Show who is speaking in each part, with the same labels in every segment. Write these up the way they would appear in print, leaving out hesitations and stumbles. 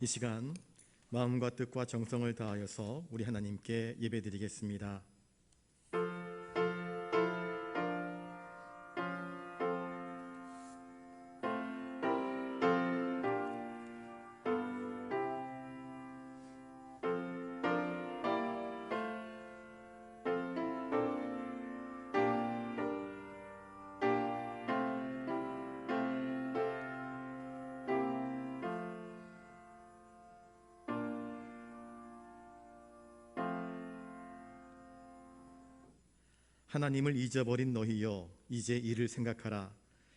Speaker 1: 이 시간 마음과 뜻과 정성을 다하여서 우리 하나님께 예배드리겠습니다. 하나님을 잊어버린 너희여, 이제 이를 생각하라.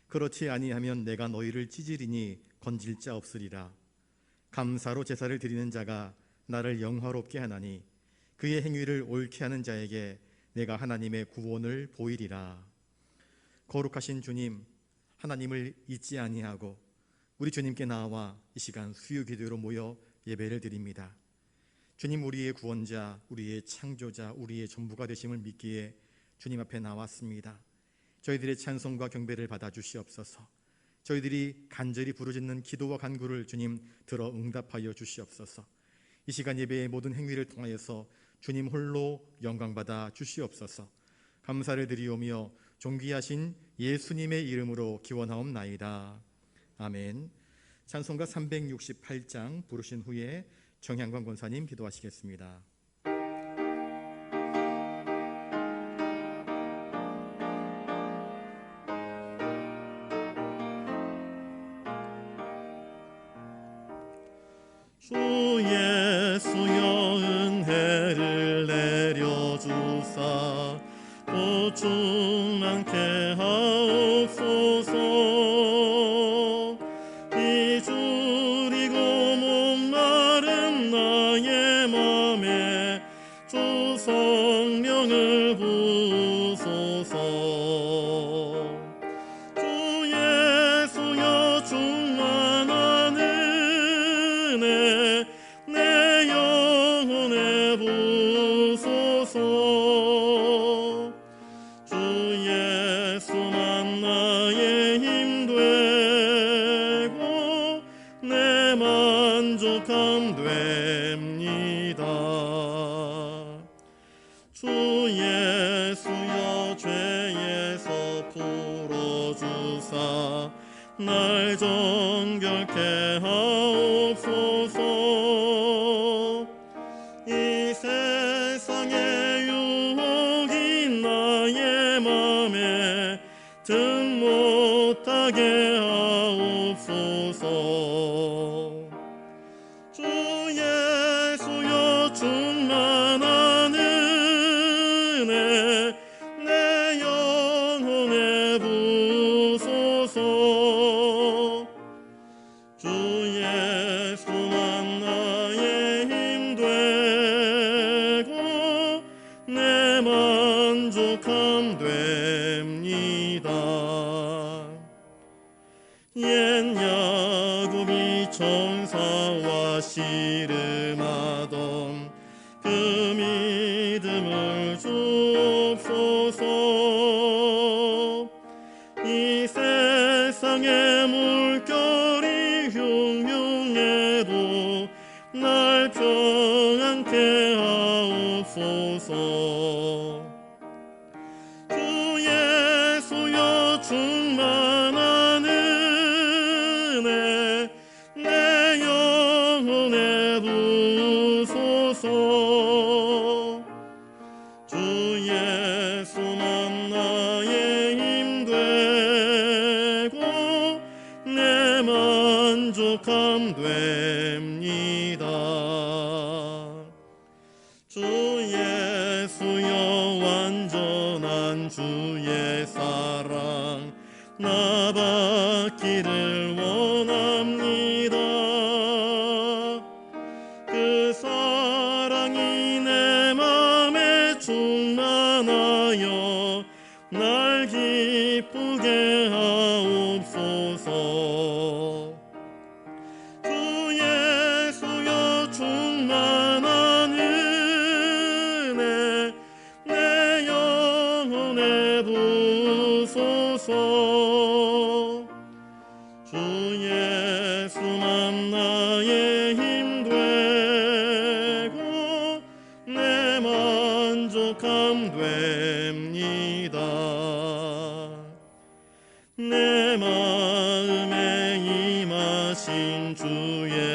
Speaker 1: 그렇지 아니하면 내가 너희를 찢으리니 건질 자 없으리라. 감사로 제사를 드리는 자가 나를 영화롭게 하나니 그의 행위를 옳게 하는 자에게 내가 하나님의 구원을 보이리라. 거룩하신 주님, 하나님을 잊지 아니하고 우리 주님께 나와 이 시간 수요 기도로 모여 예배를 드립니다. 주님, 우리의 구원자, 우리의 창조자, 우리의 전부가 되심을 믿기에 주님 앞에 나왔습니다. 저희들의 찬송과 경배를 받아 주시옵소서. 저희들이 간절히 부르짖는 기도와 간구를 주님 들어 응답하여 주시옵소서. 이 시간 예배의 모든 행위를 통하여서 주님 홀로 영광받아 주시옵소서. 감사를 드리오며 존귀하신 예수님의 이름으로 기원하옵나이다. 아멘. 찬송가 368장 부르신 후에 정향관 권사님 기도하시겠습니다.
Speaker 2: 주 예수여 은혜를 내려주사 또 충만케 하옵소서. 이주리고 목마른 나의 맘에 주 성령을 부으소서. 주 예수여 충만한 은혜 내 영혼에 부으소서. 주 예수만 나의 힘 되고 내 만족함 됩니다. 주 예수여 죄에서 풀어주사 날 정결케 하옵소서. 이 세상의 유혹이 나의 맘에 등 못하게 하옵소서. 주 예수여 충만한 은혜 내 영혼에 부으소서. 주 예수만 나의 힘 되고 내 만족함 됩니다. 옛 야곱이 천사와 씨름하던 그 믿음을 주옵소서. 이 세상의 물결이 흉흉해도 날 평안케 하옵소서. 주 예수여 충만한 은혜 내 영혼에 부으소서. 주 예수만 나의 힘 되고 내 만족함 됩니다. 주 예수여 완전한 주의 사랑 나 받기를 원합니다. 그 사랑이 내 맘에 충만하여 날 기쁘게 하옵소서. 주 예수여 충만한 은혜 내 영혼에 부으소서. 주 예수만 나의 힘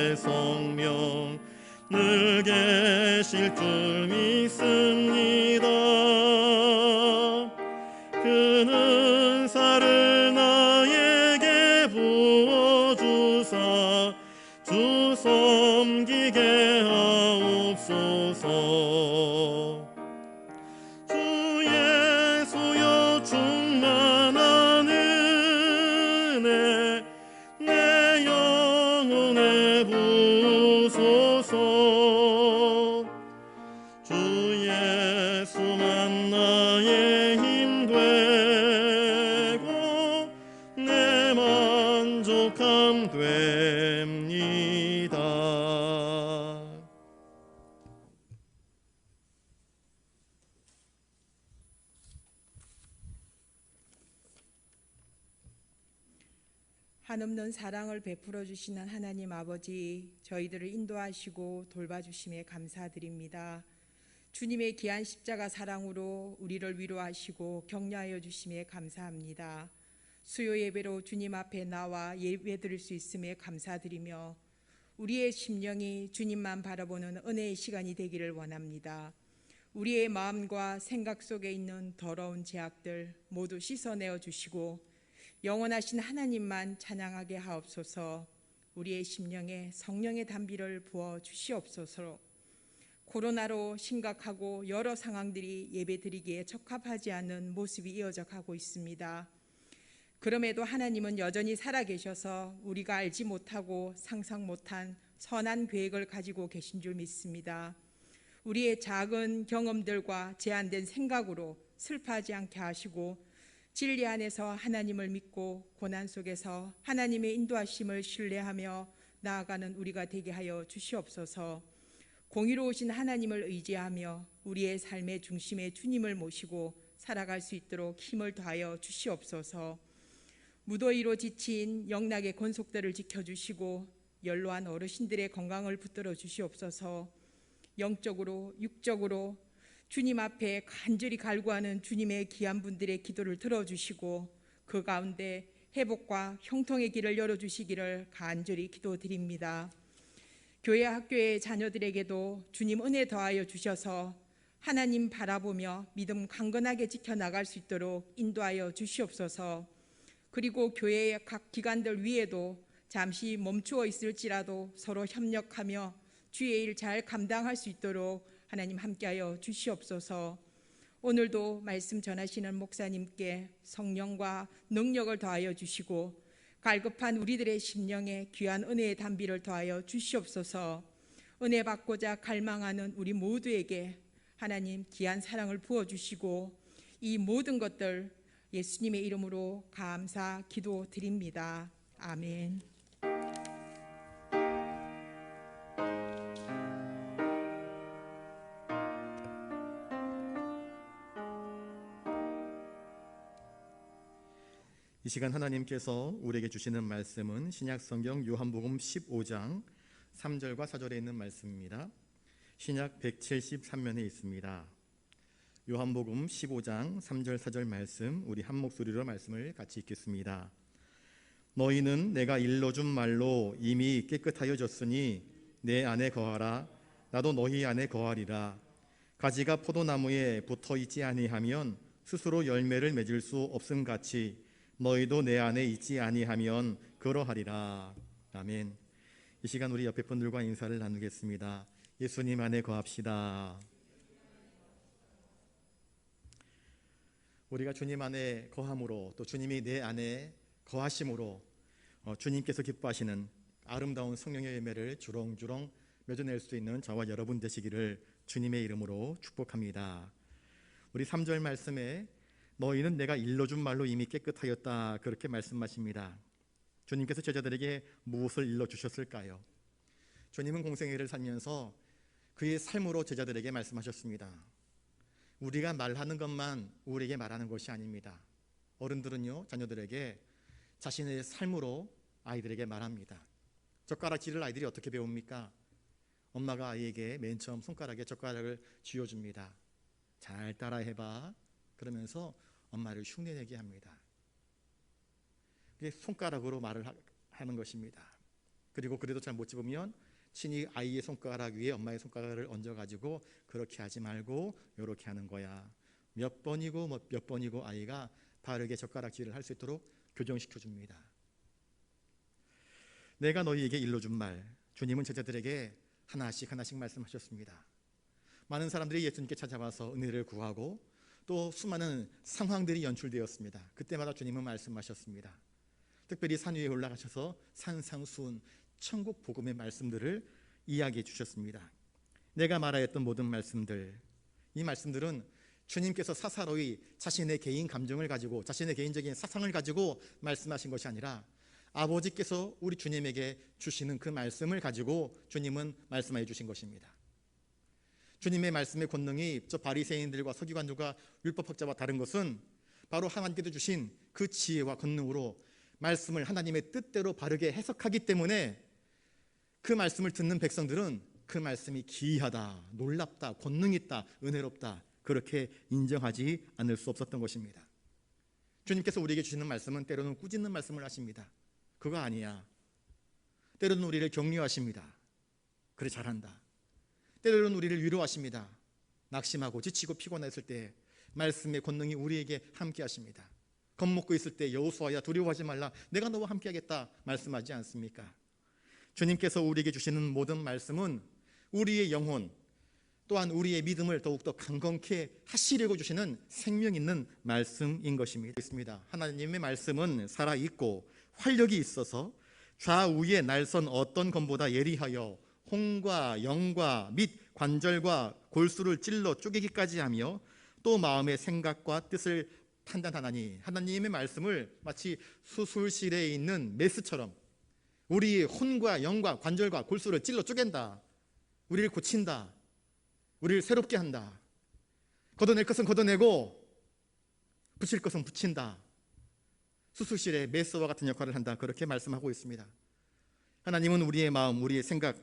Speaker 2: 주의 성령 늘 계실 줄 믿습니다. 그 은사를 나에게 부어주사 주 섬기게 하옵소서. 주 예수여 충만한 은혜 내 영혼에 부소서. 주 예수만 나의 힘 되고 내 만족함 됩니다.
Speaker 3: 한없는 사랑을 베풀어 주시는 하나님 아버지, 저희들을 인도하시고 돌봐주심에 감사드립니다. 주님의 귀한 십자가 사랑으로 우리를 위로하시고 격려하여 주심에 감사합니다. 수요 예배로 주님 앞에 나와 예배드릴 수 있음에 감사드리며 우리의 심령이 주님만 바라보는 은혜의 시간이 되기를 원합니다. 우리의 마음과 생각 속에 있는 더러운 죄악들 모두 씻어내어 주시고 영원하신 하나님만 찬양하게 하옵소서. 우리의 심령에 성령의 단비를 부어 주시옵소서. 코로나로 심각하고 여러 상황들이 예배드리기에 적합하지 않은 모습이 이어져 가고 있습니다. 그럼에도 하나님은 여전히 살아계셔서 우리가 알지 못하고 상상 못한 선한 계획을 가지고 계신 줄 믿습니다. 우리의 작은 경험들과 제한된 생각으로 슬퍼하지 않게 하시고 진리 안에서 하나님을 믿고 고난 속에서 하나님의 인도하심을 신뢰하며 나아가는 우리가 되게 하여 주시옵소서. 공의로우신 하나님을 의지하며 우리의 삶의 중심에 주님을 모시고 살아갈 수 있도록 힘을 더하여 주시옵소서. 무더위로 지친 영락의 권속들을 지켜주시고 연로한 어르신들의 건강을 붙들어 주시옵소서. 영적으로 육적으로 주님 앞에 간절히 갈구하는 주님의 귀한 분들의 기도를 들어주시고 그 가운데 회복과 형통의 길을 열어주시기를 간절히 기도드립니다. 교회 학교의 자녀들에게도 주님 은혜 더하여 주셔서 하나님 바라보며 믿음 강건하게 지켜나갈 수 있도록 인도하여 주시옵소서. 그리고 교회의 각 기관들 위에도 잠시 멈추어 있을지라도 서로 협력하며 주의 일 잘 감당할 수 있도록 하나님 함께하여 주시옵소서. 오늘도 말씀 전하시는 목사님께 성령과 능력을 더하여 주시고 갈급한 우리들의 심령에 귀한 은혜의 단비를 더하여 주시옵소서. 은혜 받고자 갈망하는 우리 모두에게 하나님 귀한 사랑을 부어주시고 이 모든 것들 예수님의 이름으로 감사 기도드립니다. 아멘.
Speaker 1: 이 시간 하나님께서 우리에게 주시는 말씀은 신약성경 요한복음 15장 3절과 4절에 있는 말씀입니다. 신약 173면에 있습니다. 요한복음 15장 3절 4절 말씀, 우리 한 목소리로 말씀을 같이 읽겠습니다. 너희는 내가 일러준 말로 이미 깨끗하여졌으니 내 안에 거하라. 나도 너희 안에 거하리라. 가지가 포도나무에 붙어있지 아니하면 스스로 열매를 맺을 수 없음같이 너희도 내 안에 있지 아니하면 그러하리라. 아멘. 이 시간 우리 옆에 분들과 인사를 나누겠습니다. 예수님 안에 거합시다. 우리가 주님 안에 거함으로 또 주님이 내 안에 거하심으로 주님께서 기뻐하시는 아름다운 성령의 열매를 주렁주렁 맺어낼 수 있는 저와 여러분 되시기를 주님의 이름으로 축복합니다. 우리 3절 말씀에 너희는 내가 일러준 말로 이미 깨끗하였다, 그렇게 말씀하십니다. 주님께서 제자들에게 무엇을 일러주셨을까요? 주님은 공생애를 살면서 그의 삶으로 제자들에게 말씀하셨습니다. 우리가 말하는 것만 우리에게 말하는 것이 아닙니다. 어른들은요, 자녀들에게 자신의 삶으로 아이들에게 말합니다. 젓가락질을 아이들이 어떻게 배웁니까? 엄마가 아이에게 맨 처음 손가락에 젓가락을 쥐어줍니다. 잘 따라해봐. 그러면서 엄마를 흉내내게 합니다. 이게 손가락으로 말을 하는 것입니다. 그리고 그래도 잘 못 집으면 친히 아이의 손가락 위에 엄마의 손가락을 얹어가지고 그렇게 하지 말고 이렇게 하는 거야. 몇 번이고 몇 번이고 아이가 바르게 젓가락질을 할 수 있도록 교정시켜 줍니다. 내가 너희에게 일러준 말, 주님은 제자들에게 하나씩 말씀하셨습니다. 많은 사람들이 예수님께 찾아와서 은혜를 구하고 또 수많은 상황들이 연출되었습니다. 그때마다 주님은 말씀하셨습니다. 특별히 산 위에 올라가셔서 산상수훈 천국 복음의 말씀들을 이야기해 주셨습니다. 내가 말하였던 모든 말씀들, 이 말씀들은 주님께서 사사로이 자신의 개인 감정을 가지고 자신의 개인적인 사상을 가지고 말씀하신 것이 아니라 아버지께서 우리 주님에게 주시는 그 말씀을 가지고 주님은 말씀해 주신 것입니다. 주님의 말씀의 권능이 저 바리새인들과 서기관들과 율법학자와 다른 것은 바로 하나님께서 주신 그 지혜와 권능으로 말씀을 하나님의 뜻대로 바르게 해석하기 때문에 그 말씀을 듣는 백성들은 그 말씀이 기이하다, 놀랍다, 권능 있다, 은혜롭다 그렇게 인정하지 않을 수 없었던 것입니다. 주님께서 우리에게 주시는 말씀은 때로는 꾸짖는 말씀을 하십니다. 그거 아니야. 때로는 우리를 격려하십니다. 그래 잘한다. 때로는 우리를 위로하십니다. 낙심하고 지치고 피곤했을 때 말씀의 권능이 우리에게 함께 하십니다. 겁먹고 있을 때 여호수아야 두려워하지 말라, 내가 너와 함께 하겠다 말씀하지 않습니까? 주님께서 우리에게 주시는 모든 말씀은 우리의 영혼 또한 우리의 믿음을 더욱더 강건케 하시려고 주시는 생명 있는 말씀인 것입니다. 하나님의 말씀은 살아있고 활력이 있어서 좌우에 날선 어떤 검보다 예리하여 혼과 영과 및 관절과 골수를 찔러 쪼개기까지 하며 또 마음의 생각과 뜻을 판단하나니, 하나님의 말씀을 마치 수술실에 있는 메스처럼 우리의 혼과 영과 관절과 골수를 찔러 쪼갠다. 우리를 고친다. 우리를 새롭게 한다. 걷어낼 것은 걷어내고 붙일 것은 붙인다. 수술실에 메스와 같은 역할을 한다. 그렇게 말씀하고 있습니다. 하나님은 우리의 마음, 우리의 생각,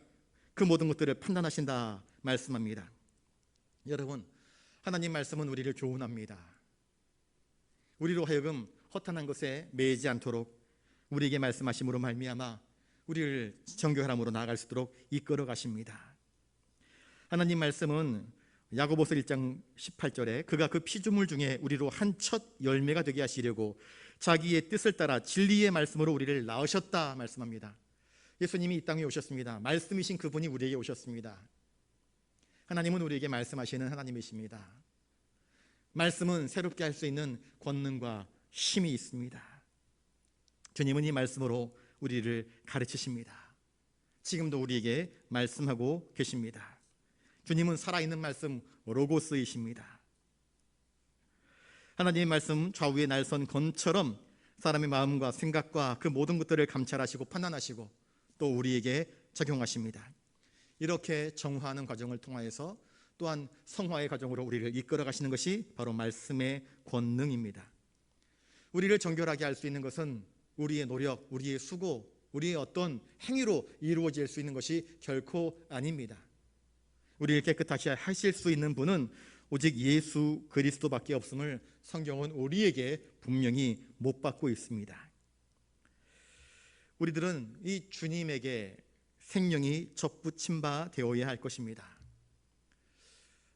Speaker 1: 그 모든 것들을 판단하신다 말씀합니다. 여러분, 하나님 말씀은 우리를 교훈합니다. 우리로 하여금 허탄한 것에 매이지 않도록 우리에게 말씀하심으로 말미암아 우리를 정결함으로 나아갈 수 있도록 이끌어 가십니다. 하나님 말씀은 야고보서 1장 18절에 그가 그 피조물 중에 우리로 한 첫 열매가 되게 하시려고 자기의 뜻을 따라 진리의 말씀으로 우리를 낳으셨다 말씀합니다. 예수님이 이 땅에 오셨습니다. 말씀이신 그분이 우리에게 오셨습니다. 하나님은 우리에게 말씀하시는 하나님이십니다. 말씀은 새롭게 할 수 있는 권능과 힘이 있습니다. 주님은 이 말씀으로 우리를 가르치십니다. 지금도 우리에게 말씀하고 계십니다. 주님은 살아있는 말씀 로고스이십니다. 하나님의 말씀 좌우에 날선 검처럼 사람의 마음과 생각과 그 모든 것들을 감찰하시고 판단하시고 또 우리에게 적용하십니다. 이렇게 정화하는 과정을 통하여서 또한 성화의 과정으로 우리를 이끌어 가시는 것이 바로 말씀의 권능입니다. 우리를 정결하게 할 수 있는 것은 우리의 노력, 우리의 수고, 우리의 어떤 행위로 이루어질 수 있는 것이 결코 아닙니다. 우리를 깨끗하게 하실 수 있는 분은 오직 예수 그리스도밖에 없음을 성경은 우리에게 분명히 못 받고 있습니다. 우리들은 이 주님에게 생명이 접붙임 바 되어야 할 것입니다.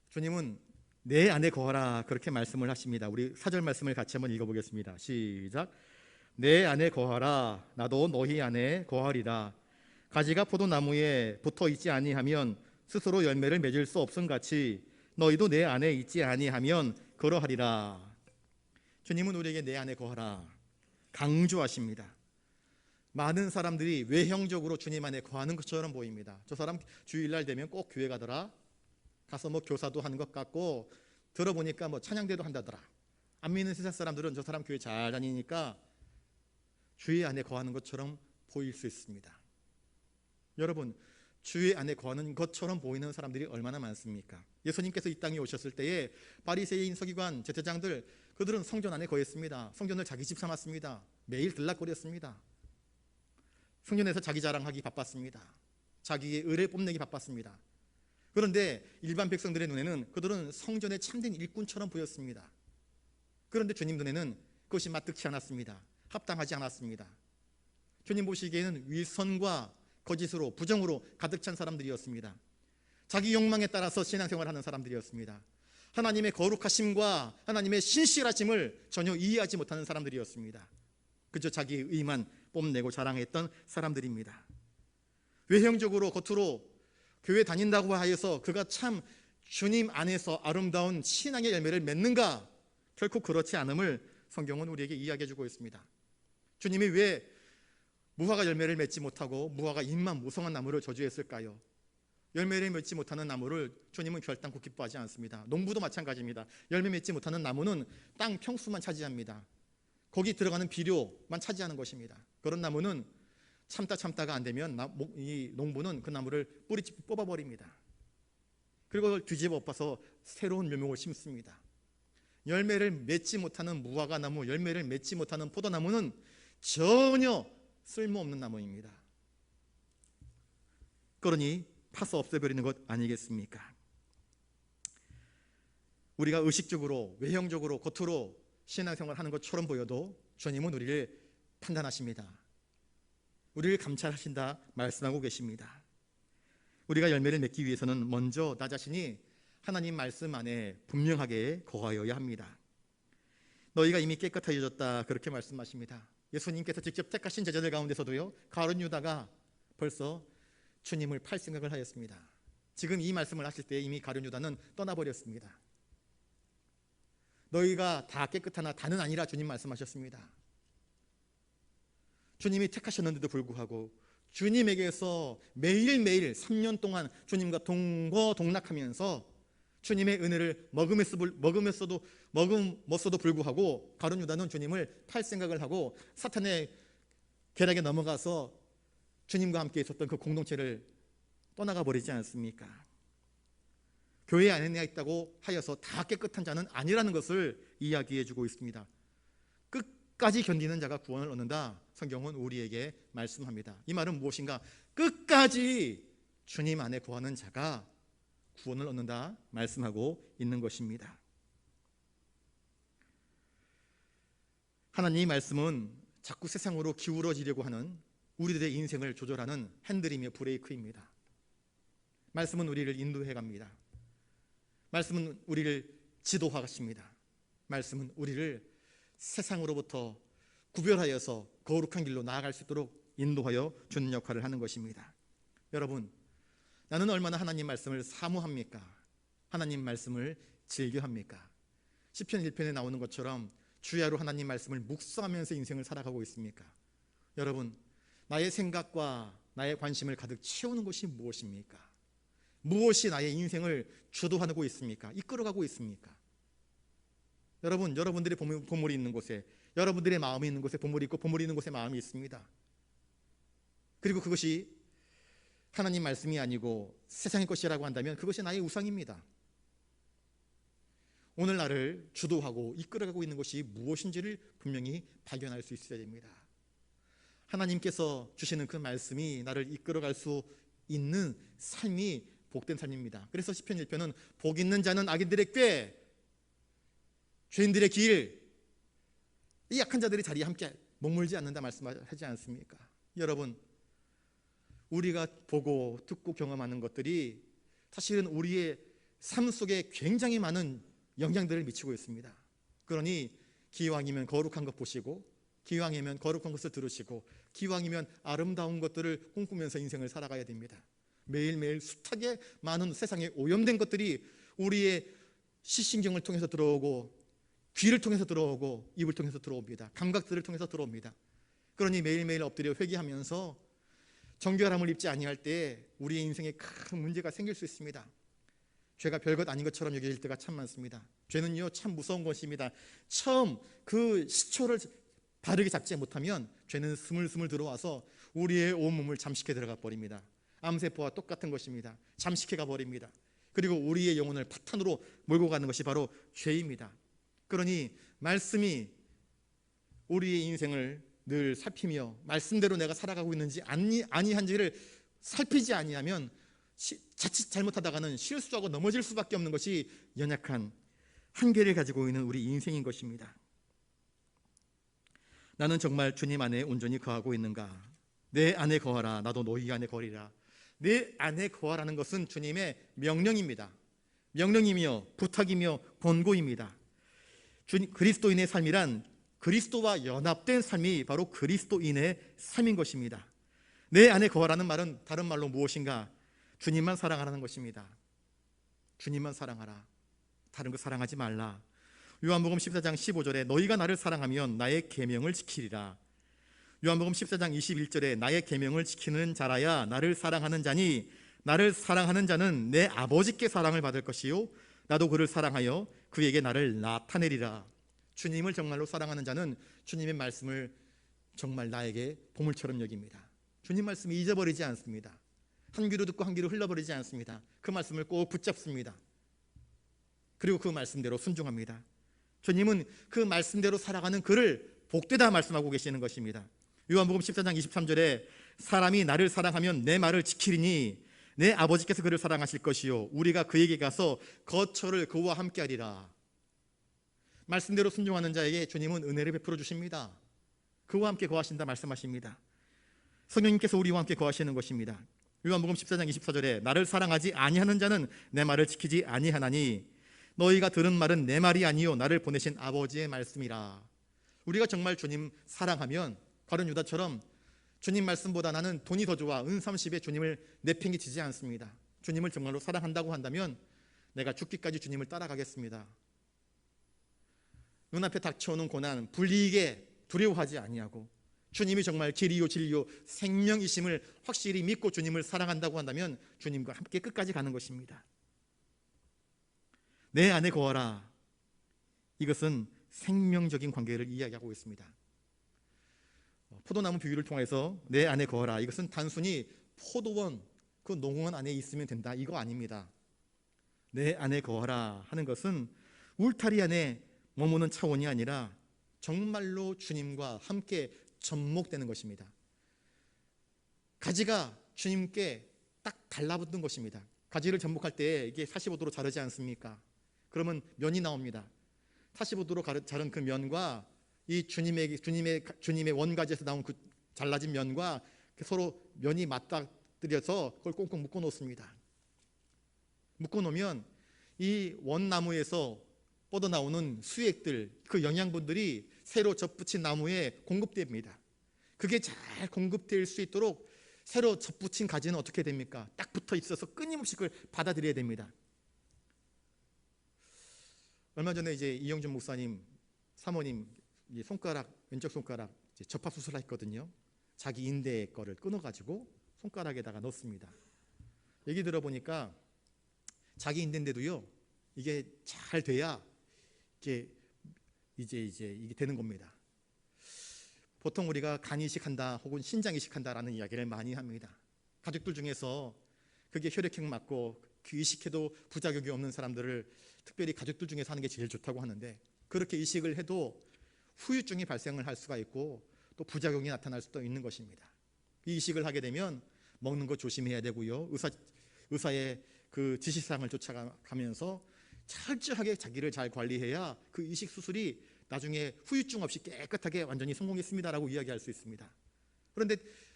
Speaker 1: 주님은 내 안에 거하라 그렇게 말씀을 하십니다. 우리 4절 말씀을 같이 한번 읽어보겠습니다. 시작. 내 안에 거하라 나도 너희 안에 거하리라. 가지가 포도나무에 붙어 있지 아니하면 스스로 열매를 맺을 수 없음 같이 너희도 내 안에 있지 아니하면 그러하리라. 주님은 우리에게 내 안에 거하라 강조하십니다. 많은 사람들이 외형적으로 주님 안에 거하는 것처럼 보입니다. 저 사람 주일날 되면 꼭 교회 가더라. 가서 뭐 교사도 하는 것 같고 들어보니까 뭐 찬양대도 한다더라. 안 믿는 세상 사람들은 저 사람 교회 잘 다니니까 주의 안에 거하는 것처럼 보일 수 있습니다. 여러분, 주의 안에 거하는 것처럼 보이는 사람들이 얼마나 많습니까? 예수님께서 이 땅에 오셨을 때에 바리새인, 서기관, 제사장들 그들은 성전 안에 거했습니다. 성전을 자기 집 삼았습니다. 매일 들락거렸습니다. 성전에서 자기 자랑하기 바빴습니다. 자기의 의를 뽐내기 바빴습니다. 그런데 일반 백성들의 눈에는 그들은 성전의 참된 일꾼처럼 보였습니다. 그런데 주님 눈에는 그것이 마뜩치 않았습니다. 합당하지 않았습니다. 주님 보시기에는 위선과 거짓으로 부정으로 가득 찬 사람들이었습니다. 자기 욕망에 따라서 신앙생활하는 사람들이었습니다. 하나님의 거룩하심과 하나님의 신실하심을 전혀 이해하지 못하는 사람들이었습니다. 그저 자기 의만 뽐내고 자랑했던 사람들입니다. 외형적으로 겉으로 교회 다닌다고 하여서 그가 참 주님 안에서 아름다운 신앙의 열매를 맺는가? 결코 그렇지 않음을 성경은 우리에게 이야기해주고 있습니다. 주님이 왜 무화과 열매를 맺지 못하고 무화과 잎만 무성한 나무를 저주했을까요? 열매를 맺지 못하는 나무를 주님은 결단코 기뻐하지 않습니다. 농부도 마찬가지입니다. 열매 맺지 못하는 나무는 땅 평수만 차지합니다. 거기 들어가는 비료만 차지하는 것입니다. 그런 나무는 참다가 안 되면 이 농부는 그 나무를 뿌리째 뽑아버립니다. 그리고 그걸 뒤집어 엎어서 새로운 묘목을 심습니다. 열매를 맺지 못하는 무화과 나무, 열매를 맺지 못하는 포도나무는 전혀 쓸모없는 나무입니다. 그러니 파서 없애버리는 것 아니겠습니까? 우리가 의식적으로, 외형적으로, 겉으로 신앙생활하는 것처럼 보여도 주님은 우리를 판단하십니다. 우리를 감찰하신다 말씀하고 계십니다. 우리가 열매를 맺기 위해서는 먼저 나 자신이 하나님 말씀 안에 분명하게 거하여야 합니다. 너희가 이미 깨끗해졌다 그렇게 말씀하십니다. 예수님께서 직접 택하신 제자들 가운데서도요, 가룟 유다가 벌써 주님을 팔 생각을 하였습니다. 지금 이 말씀을 하실 때 이미 가룟 유다는 떠나버렸습니다. 너희가 다 깨끗하나 다는 아니라 주님 말씀하셨습니다. 주님이 택하셨는데도 불구하고 주님에게서 매일매일 3년 동안 주님과 동거동락하면서 주님의 은혜를 머금었어도 불구하고 가룟 유다는 주님을 팔 생각을 하고 사탄의 계략에 넘어가서 주님과 함께 있었던 그 공동체를 떠나가 버리지 않습니까? 교회 안에 있다고 하여서 다 깨끗한 자는 아니라는 것을 이야기해 주고 있습니다. 끝까지 견디는 자가 구원을 얻는다, 성경은 우리에게 말씀합니다. 이 말은 무엇인가? 끝까지 주님 안에 거하는 자가 구원을 얻는다 말씀하고 있는 것입니다. 하나님의 말씀은 자꾸 세상으로 기울어지려고 하는 우리들의 인생을 조절하는 핸들이며 브레이크입니다. 말씀은 우리를 인도해 갑니다. 말씀은 우리를 지도하십니다. 말씀은 우리를 세상으로부터 구별하여서 거룩한 길로 나아갈 수 있도록 인도하여 주는 역할을 하는 것입니다. 여러분, 나는 얼마나 하나님 말씀을 사모합니까? 하나님 말씀을 즐겨합니까? 시편 1편에 나오는 것처럼 주야로 하나님 말씀을 묵상하면서 인생을 살아가고 있습니까? 여러분, 나의 생각과 나의 관심을 가득 채우는 것이 무엇입니까? 무엇이 나의 인생을 주도하고 있습니까? 이끌어가고 있습니까? 여러분, 여러분들의 보물이 있는 곳에, 여러분들의 마음이 있는 곳에 보물이 있고 보물이 있는 곳에 마음이 있습니다. 그리고 그것이 하나님 말씀이 아니고 세상의 것이라고 한다면 그것이 나의 우상입니다. 오늘 나를 주도하고 이끌어가고 있는 것이 무엇인지를 분명히 발견할 수 있어야 됩니다. 하나님께서 주시는 그 말씀이 나를 이끌어갈 수 있는 삶이 복된 삶입니다. 그래서 시편 1편은 복 있는 자는 악인들의 꾀, 죄인들의 길, 이 약한 자들의 자리에 함께 머물지 않는다 말씀하지 않습니까? 여러분, 우리가 보고 듣고 경험하는 것들이 사실은 우리의 삶 속에 굉장히 많은 영향들을 미치고 있습니다. 그러니 기왕이면 거룩한 것 보시고, 기왕이면 거룩한 것을 들으시고, 기왕이면 아름다운 것들을 꿈꾸면서 인생을 살아가야 됩니다. 매일매일 숱하게 많은 세상에 오염된 것들이 우리의 시신경을 통해서 들어오고, 귀를 통해서 들어오고, 입을 통해서 들어옵니다. 감각들을 통해서 들어옵니다. 그러니 매일매일 엎드려 회개하면서 정결함을 입지 아니할 때 우리의 인생에 큰 문제가 생길 수 있습니다. 죄가 별것 아닌 것처럼 여겨질 때가 참 많습니다. 죄는요, 참 무서운 것입니다. 처음 그 시초를 바르게 잡지 못하면 죄는 스물스물 들어와서 우리의 온몸을 잠식해 들어가 버립니다. 암세포와 똑같은 것입니다. 잠식해 가 버립니다. 그리고 우리의 영혼을 파탄으로 몰고 가는 것이 바로 죄입니다. 그러니 말씀이 우리의 인생을 늘 살피며 말씀대로 내가 살아가고 있는지 아니한지를 살피지 아니하면 자칫 잘못하다가는 실수하고 넘어질 수밖에 없는 것이 연약한 한계를 가지고 있는 우리 인생인 것입니다. 나는 정말 주님 안에 온전히 거하고 있는가? 내 안에 거하라 나도 너희 안에 거리라. 내 안에 거하라는 것은 주님의 명령입니다. 명령이며 부탁이며 권고입니다. 그리스도인의 삶이란 그리스도와 연합된 삶이 바로 그리스도인의 삶인 것입니다. 내 안에 거하라는 말은 다른 말로 무엇인가? 주님만 사랑하라는 것입니다. 주님만 사랑하라. 다른 거 사랑하지 말라. 요한복음 14장 15절에 너희가 나를 사랑하면 나의 계명을 지키리라. 요한복음 14장 21절에 나의 계명을 지키는 자라야 나를 사랑하는 자니 나를 사랑하는 자는 내 아버지께 사랑을 받을 것이요 나도 그를 사랑하여 그에게 나를 나타내리라. 주님을 정말로 사랑하는 자는 주님의 말씀을 정말 나에게 보물처럼 여깁니다. 주님 말씀이 잊어버리지 않습니다. 한 귀로 듣고 한 귀로 흘러버리지 않습니다. 그 말씀을 꼭 붙잡습니다. 그리고 그 말씀대로 순종합니다. 주님은 그 말씀대로 살아가는 그를 복되다 말씀하고 계시는 것입니다. 요한복음 14장 23절에 사람이 나를 사랑하면 내 말을 지키리니 내 아버지께서 그를 사랑하실 것이요 우리가 그에게 가서 거처를 그와 함께 하리라. 말씀대로 순종하는 자에게 주님은 은혜를 베풀어 주십니다. 그와 함께 거하신다 말씀하십니다. 성령님께서 우리와 함께 거하시는 것입니다. 요한복음 14장 24절에 나를 사랑하지 아니하는 자는 내 말을 지키지 아니하나니 너희가 들은 말은 내 말이 아니요 나를 보내신 아버지의 말씀이라. 우리가 정말 주님 사랑하면 가룟 유다처럼 주님 말씀보다 나는 돈이 더 좋아 은30에 주님을 내팽개치지 않습니다. 주님을 정말로 사랑한다고 한다면 내가 죽기까지 주님을 따라가겠습니다. 눈앞에 닥쳐오는 고난 불이익에 두려워하지 아니하고 주님이 정말 길이요 진리요 생명이심을 확실히 믿고 주님을 사랑한다고 한다면 주님과 함께 끝까지 가는 것입니다. 내 안에 거하라. 이것은 생명적인 관계를 이야기하고 있습니다. 포도나무 비유를 통해서 내 안에 거하라. 이것은 단순히 포도원, 그 농원 안에 있으면 된다 이거 아닙니다. 내 안에 거하라 하는 것은 울타리 안에 머무는 차원이 아니라 정말로 주님과 함께 접목되는 것입니다. 가지가 주님께 딱 달라붙는 것입니다. 가지를 접목할 때 이게 45도로 자르지 않습니까? 그러면 면이 나옵니다. 45도로 자른 그 면과 이 주님의 원가지에서 나온 그 잘라진 면과 서로 면이 맞닥뜨려서 그걸 꽁꽁 묶어 놓습니다. 묶어 놓으면 이 원나무에서 뻗어나오는 수액들, 그 영양분들이 새로 접붙인 나무에 공급됩니다. 그게 잘 공급될 수 있도록 새로 접붙인 가지는 어떻게 됩니까? 딱 붙어 있어서 끊임없이 그걸 받아들여야 됩니다. 얼마 전에 이제 이영준 목사님 사모님 왼쪽 손가락 접합 수술을 했거든요. 자기 인대 거를 끊어가지고 손가락에다가 넣습니다. 얘기 들어보니까 자기 인대인데도요 이게 잘 돼야 이게 되는 겁니다. 보통 우리가 간 이식한다 혹은 신장 이식한다라는 이야기를 많이 합니다. 가족들 중에서 그게 혈액형 맞고 그 이식해도 부작용이 없는 사람들을 특별히 가족들 중에서 하는 게 제일 좋다고 하는데 그렇게 이식을 해도 후유증이 발생을 할 수가 있고 또 부작용이 나타날 수도 있는 것입니다. 이 이식을 하게 되면 먹는 거 조심해야 되고요. 의사의 그 지시사항을 쫓아가면서 철저하게 자기를 잘 관리해야 그 이식 수술이 나중에 후유증 없이 깨끗하게 완전히 성공했습니다라고 이야기할 수 있습니다. 그런데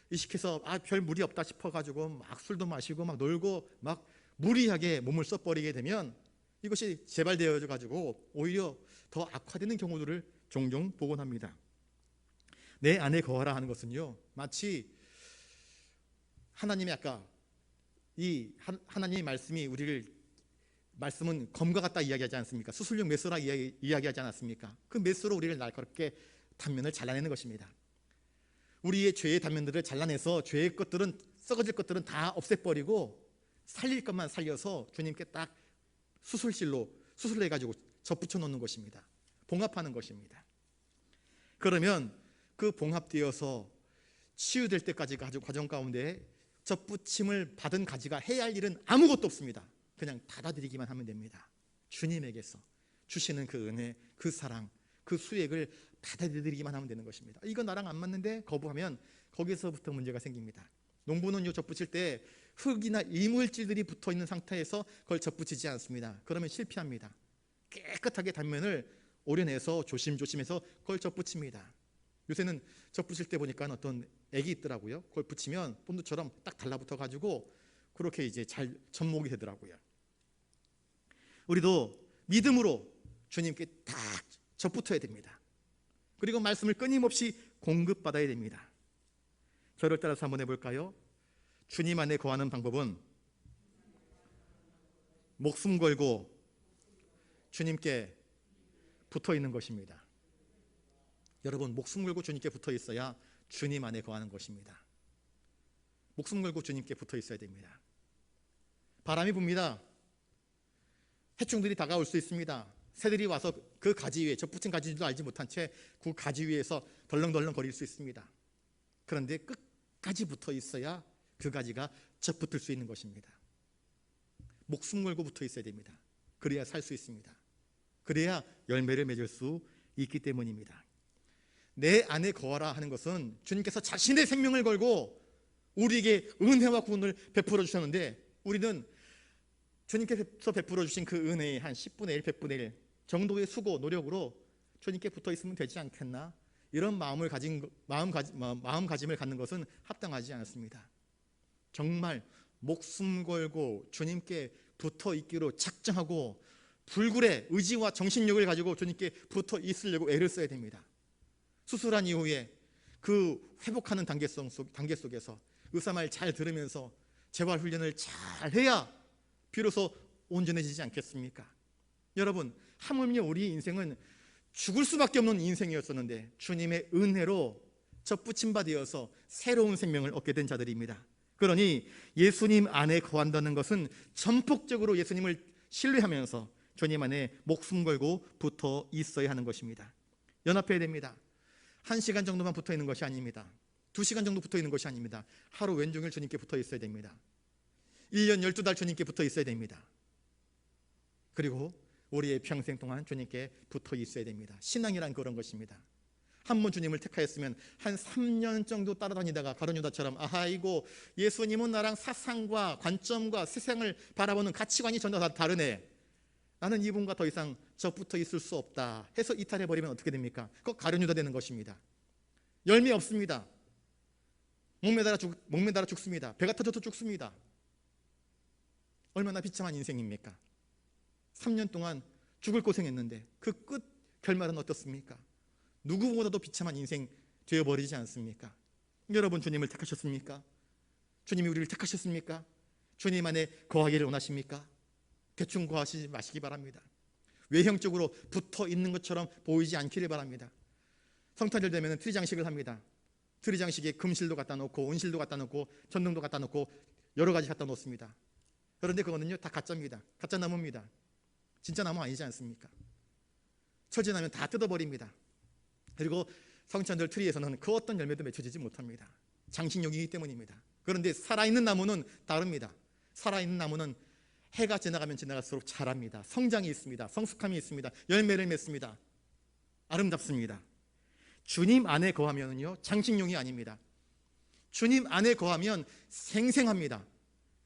Speaker 1: 이식해서 별 무리 없다 싶어가지고 막 술도 마시고 막 놀고 막 무리하게 몸을 써버리게 되면 이것이 재발되어져 가지고 오히려 더 악화되는 경우들을 종종 보곤 합니다. 내 안에 거하라 하는 것은요 마치 하나님의 아까 이 하나님의 말씀은 검과 같다 이야기하지 않습니까? 수술용 메스라 이야기하지 않았습니까? 그 메스로 우리를 날카롭게 단면을 잘라내는 것입니다. 우리의 죄의 단면들을 잘라내서 죄의 것들은 썩어질 것들은 다 없애버리고 살릴 것만 살려서 주님께 딱 수술실로 수술을 해가지고 접붙여 놓는 것입니다. 봉합하는 것입니다. 그러면 그 봉합되어서 치유될 때까지 과정 가운데 접붙임을 받은 가지가 해야 할 일은 아무것도 없습니다. 그냥 받아들이기만 하면 됩니다. 주님에게서 주시는 그 은혜, 그 사랑, 그 수액을 받아들이기만 하면 되는 것입니다. 이거 나랑 안 맞는데 거부하면 거기서부터 문제가 생깁니다. 농부는 접붙일 때 흙이나 이물질들이 붙어있는 상태에서 그걸 접붙이지 않습니다. 그러면 실패합니다. 깨끗하게 단면을 오려내서 조심조심해서 그걸 접붙입니다. 요새는 접붙일 때 보니까 어떤 액이 있더라고요. 그걸 붙이면 본드처럼 딱 달라붙어 가지고 그렇게 이제 잘 접목이 되더라고요. 우리도 믿음으로 주님께 딱 접붙어야 됩니다. 그리고 말씀을 끊임없이 공급받아야 됩니다. 저를 따라서 한번 해볼까요? 주님 안에 거하는 방법은 목숨 걸고 주님께 붙어 있는 것입니다. 여러분, 목숨 걸고 주님께 붙어 있어야 주님 안에 거하는 것입니다. 목숨 걸고 주님께 붙어 있어야 됩니다. 바람이 붑니다. 해충들이 다가올 수 있습니다. 새들이 와서 그 가지 위에, 접붙인 가지도 알지 못한 채 그 가지 위에서 덜렁덜렁 거릴 수 있습니다. 그런데 끝까지 붙어 있어야 그 가지가 접붙을 수 있는 것입니다. 목숨 걸고 붙어 있어야 됩니다. 그래야 살 수 있습니다. 그래야 열매를 맺을 수 있기 때문입니다. 내 안에 거하라 하는 것은 주님께서 자신의 생명을 걸고 우리에게 은혜와 구원을 베풀어 주셨는데, 우리는 주님께서 베풀어 주신 그 은혜의 한 10분의 1, 100분의 1 정도의 수고, 노력으로 주님께 붙어 있으면 되지 않겠나? 이런 마음가짐을 갖는 것은 합당하지 않습니다. 정말 목숨 걸고 주님께 붙어 있기로 작정하고 불굴의 의지와 정신력을 가지고 주님께 붙어 있으려고 애를 써야 됩니다. 수술한 이후에 그 회복하는 단계 속에서 의사 말 잘 들으면서 재활 훈련을 잘 해야 비로소 온전해지지 않겠습니까? 여러분, 하물며 우리 인생은 죽을 수밖에 없는 인생이었었는데 주님의 은혜로 접붙임 바 되어서 새로운 생명을 얻게 된 자들입니다. 그러니 예수님 안에 거한다는 것은 전폭적으로 예수님을 신뢰하면서 주님 안에 목숨 걸고 붙어 있어야 하는 것입니다. 연합해야 됩니다. 1시간 정도만 붙어 있는 것이 아닙니다. 2시간 정도 붙어 있는 것이 아닙니다. 하루 왼종일 주님께 붙어 있어야 됩니다. 1년 12달 주님께 붙어 있어야 됩니다. 그리고 우리의 평생 동안 주님께 붙어 있어야 됩니다. 신앙이란 그런 것입니다. 한 번 주님을 택하였으면 한 3년 정도 따라다니다가 가룟유다처럼, 아이고 예수님은 나랑 사상과 관점과 세상을 바라보는 가치관이 전혀 다르네, 나는 이분과 더 이상 접붙어 있을 수 없다 해서 이탈해버리면 어떻게 됩니까? 그거 가룟유다 되는 것입니다. 열매 없습니다. 목매달아 죽습니다. 배가 터져도 죽습니다. 얼마나 비참한 인생입니까? 3년 동안 죽을 고생했는데 그 끝 결말은 어떻습니까? 누구보다도 비참한 인생 되어버리지 않습니까? 여러분, 주님을 택하셨습니까? 주님이 우리를 택하셨습니까? 주님 안에 거하기를 원하십니까? 대충 거하시지 마시기 바랍니다. 외형적으로 붙어 있는 것처럼 보이지 않기를 바랍니다. 성탄절 되면 트리장식을 합니다. 트리장식에 금실도 갖다 놓고 은실도 갖다 놓고 전등도 갖다 놓고 여러 가지 갖다 놓습니다. 그런데 그거는요 다 가짜입니다. 가짜 나무입니다. 진짜 나무 아니지 않습니까? 철제나면 다 뜯어버립니다. 그리고 성탄절 트리에서는 그 어떤 열매도 맺혀지지 못합니다. 장식용이기 때문입니다. 그런데 살아있는 나무는 다릅니다. 살아있는 나무는 해가 지나가면 지나갈수록 자랍니다. 성장이 있습니다. 성숙함이 있습니다. 열매를 맺습니다. 아름답습니다. 주님 안에 거하면요 장식용이 아닙니다. 주님 안에 거하면 생생합니다.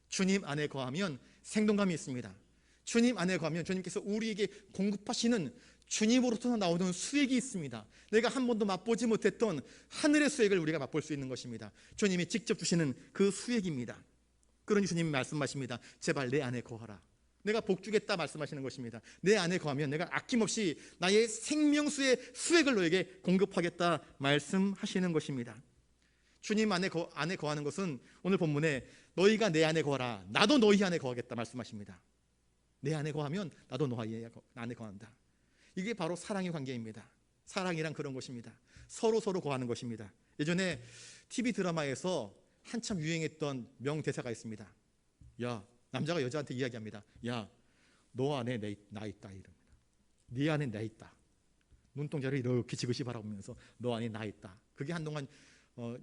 Speaker 1: 주님 안에 거하면 생동감이 있습니다. 주님 안에 거하면 주님께서 우리에게 공급하시는 주님으로부터 나오는 수액이 있습니다. 내가 한 번도 맛보지 못했던 하늘의 수액을 우리가 맛볼 수 있는 것입니다. 주님이 직접 주시는 그 수액입니다. 그러니 주님이 말씀하십니다. 제발 내 안에 거하라. 내가 복 주겠다 말씀하시는 것입니다. 내 안에 거하면 내가 아낌없이 나의 생명수의 수액을 너에게 공급하겠다 말씀하시는 것입니다. 주님 안에 거하는 것은 오늘 본문에 너희가 내 안에 거하라, 나도 너희 안에 거하겠다 말씀하십니다. 내 안에 거하면 나도 너희 안에 거한다. 이게 바로 사랑의 관계입니다. 사랑이란 그런 것입니다. 서로 거하는 것입니다. 예전에 TV 드라마에서 한참 유행했던 명대사가 있습니다. 야, 남자가 여자한테 이야기합니다. 야, 너 안에 나 있다 이럽니다. 네 안에 나 있다. 눈동자를 이렇게 지그시 바라보면서 너 안에 나 있다. 그게 한동안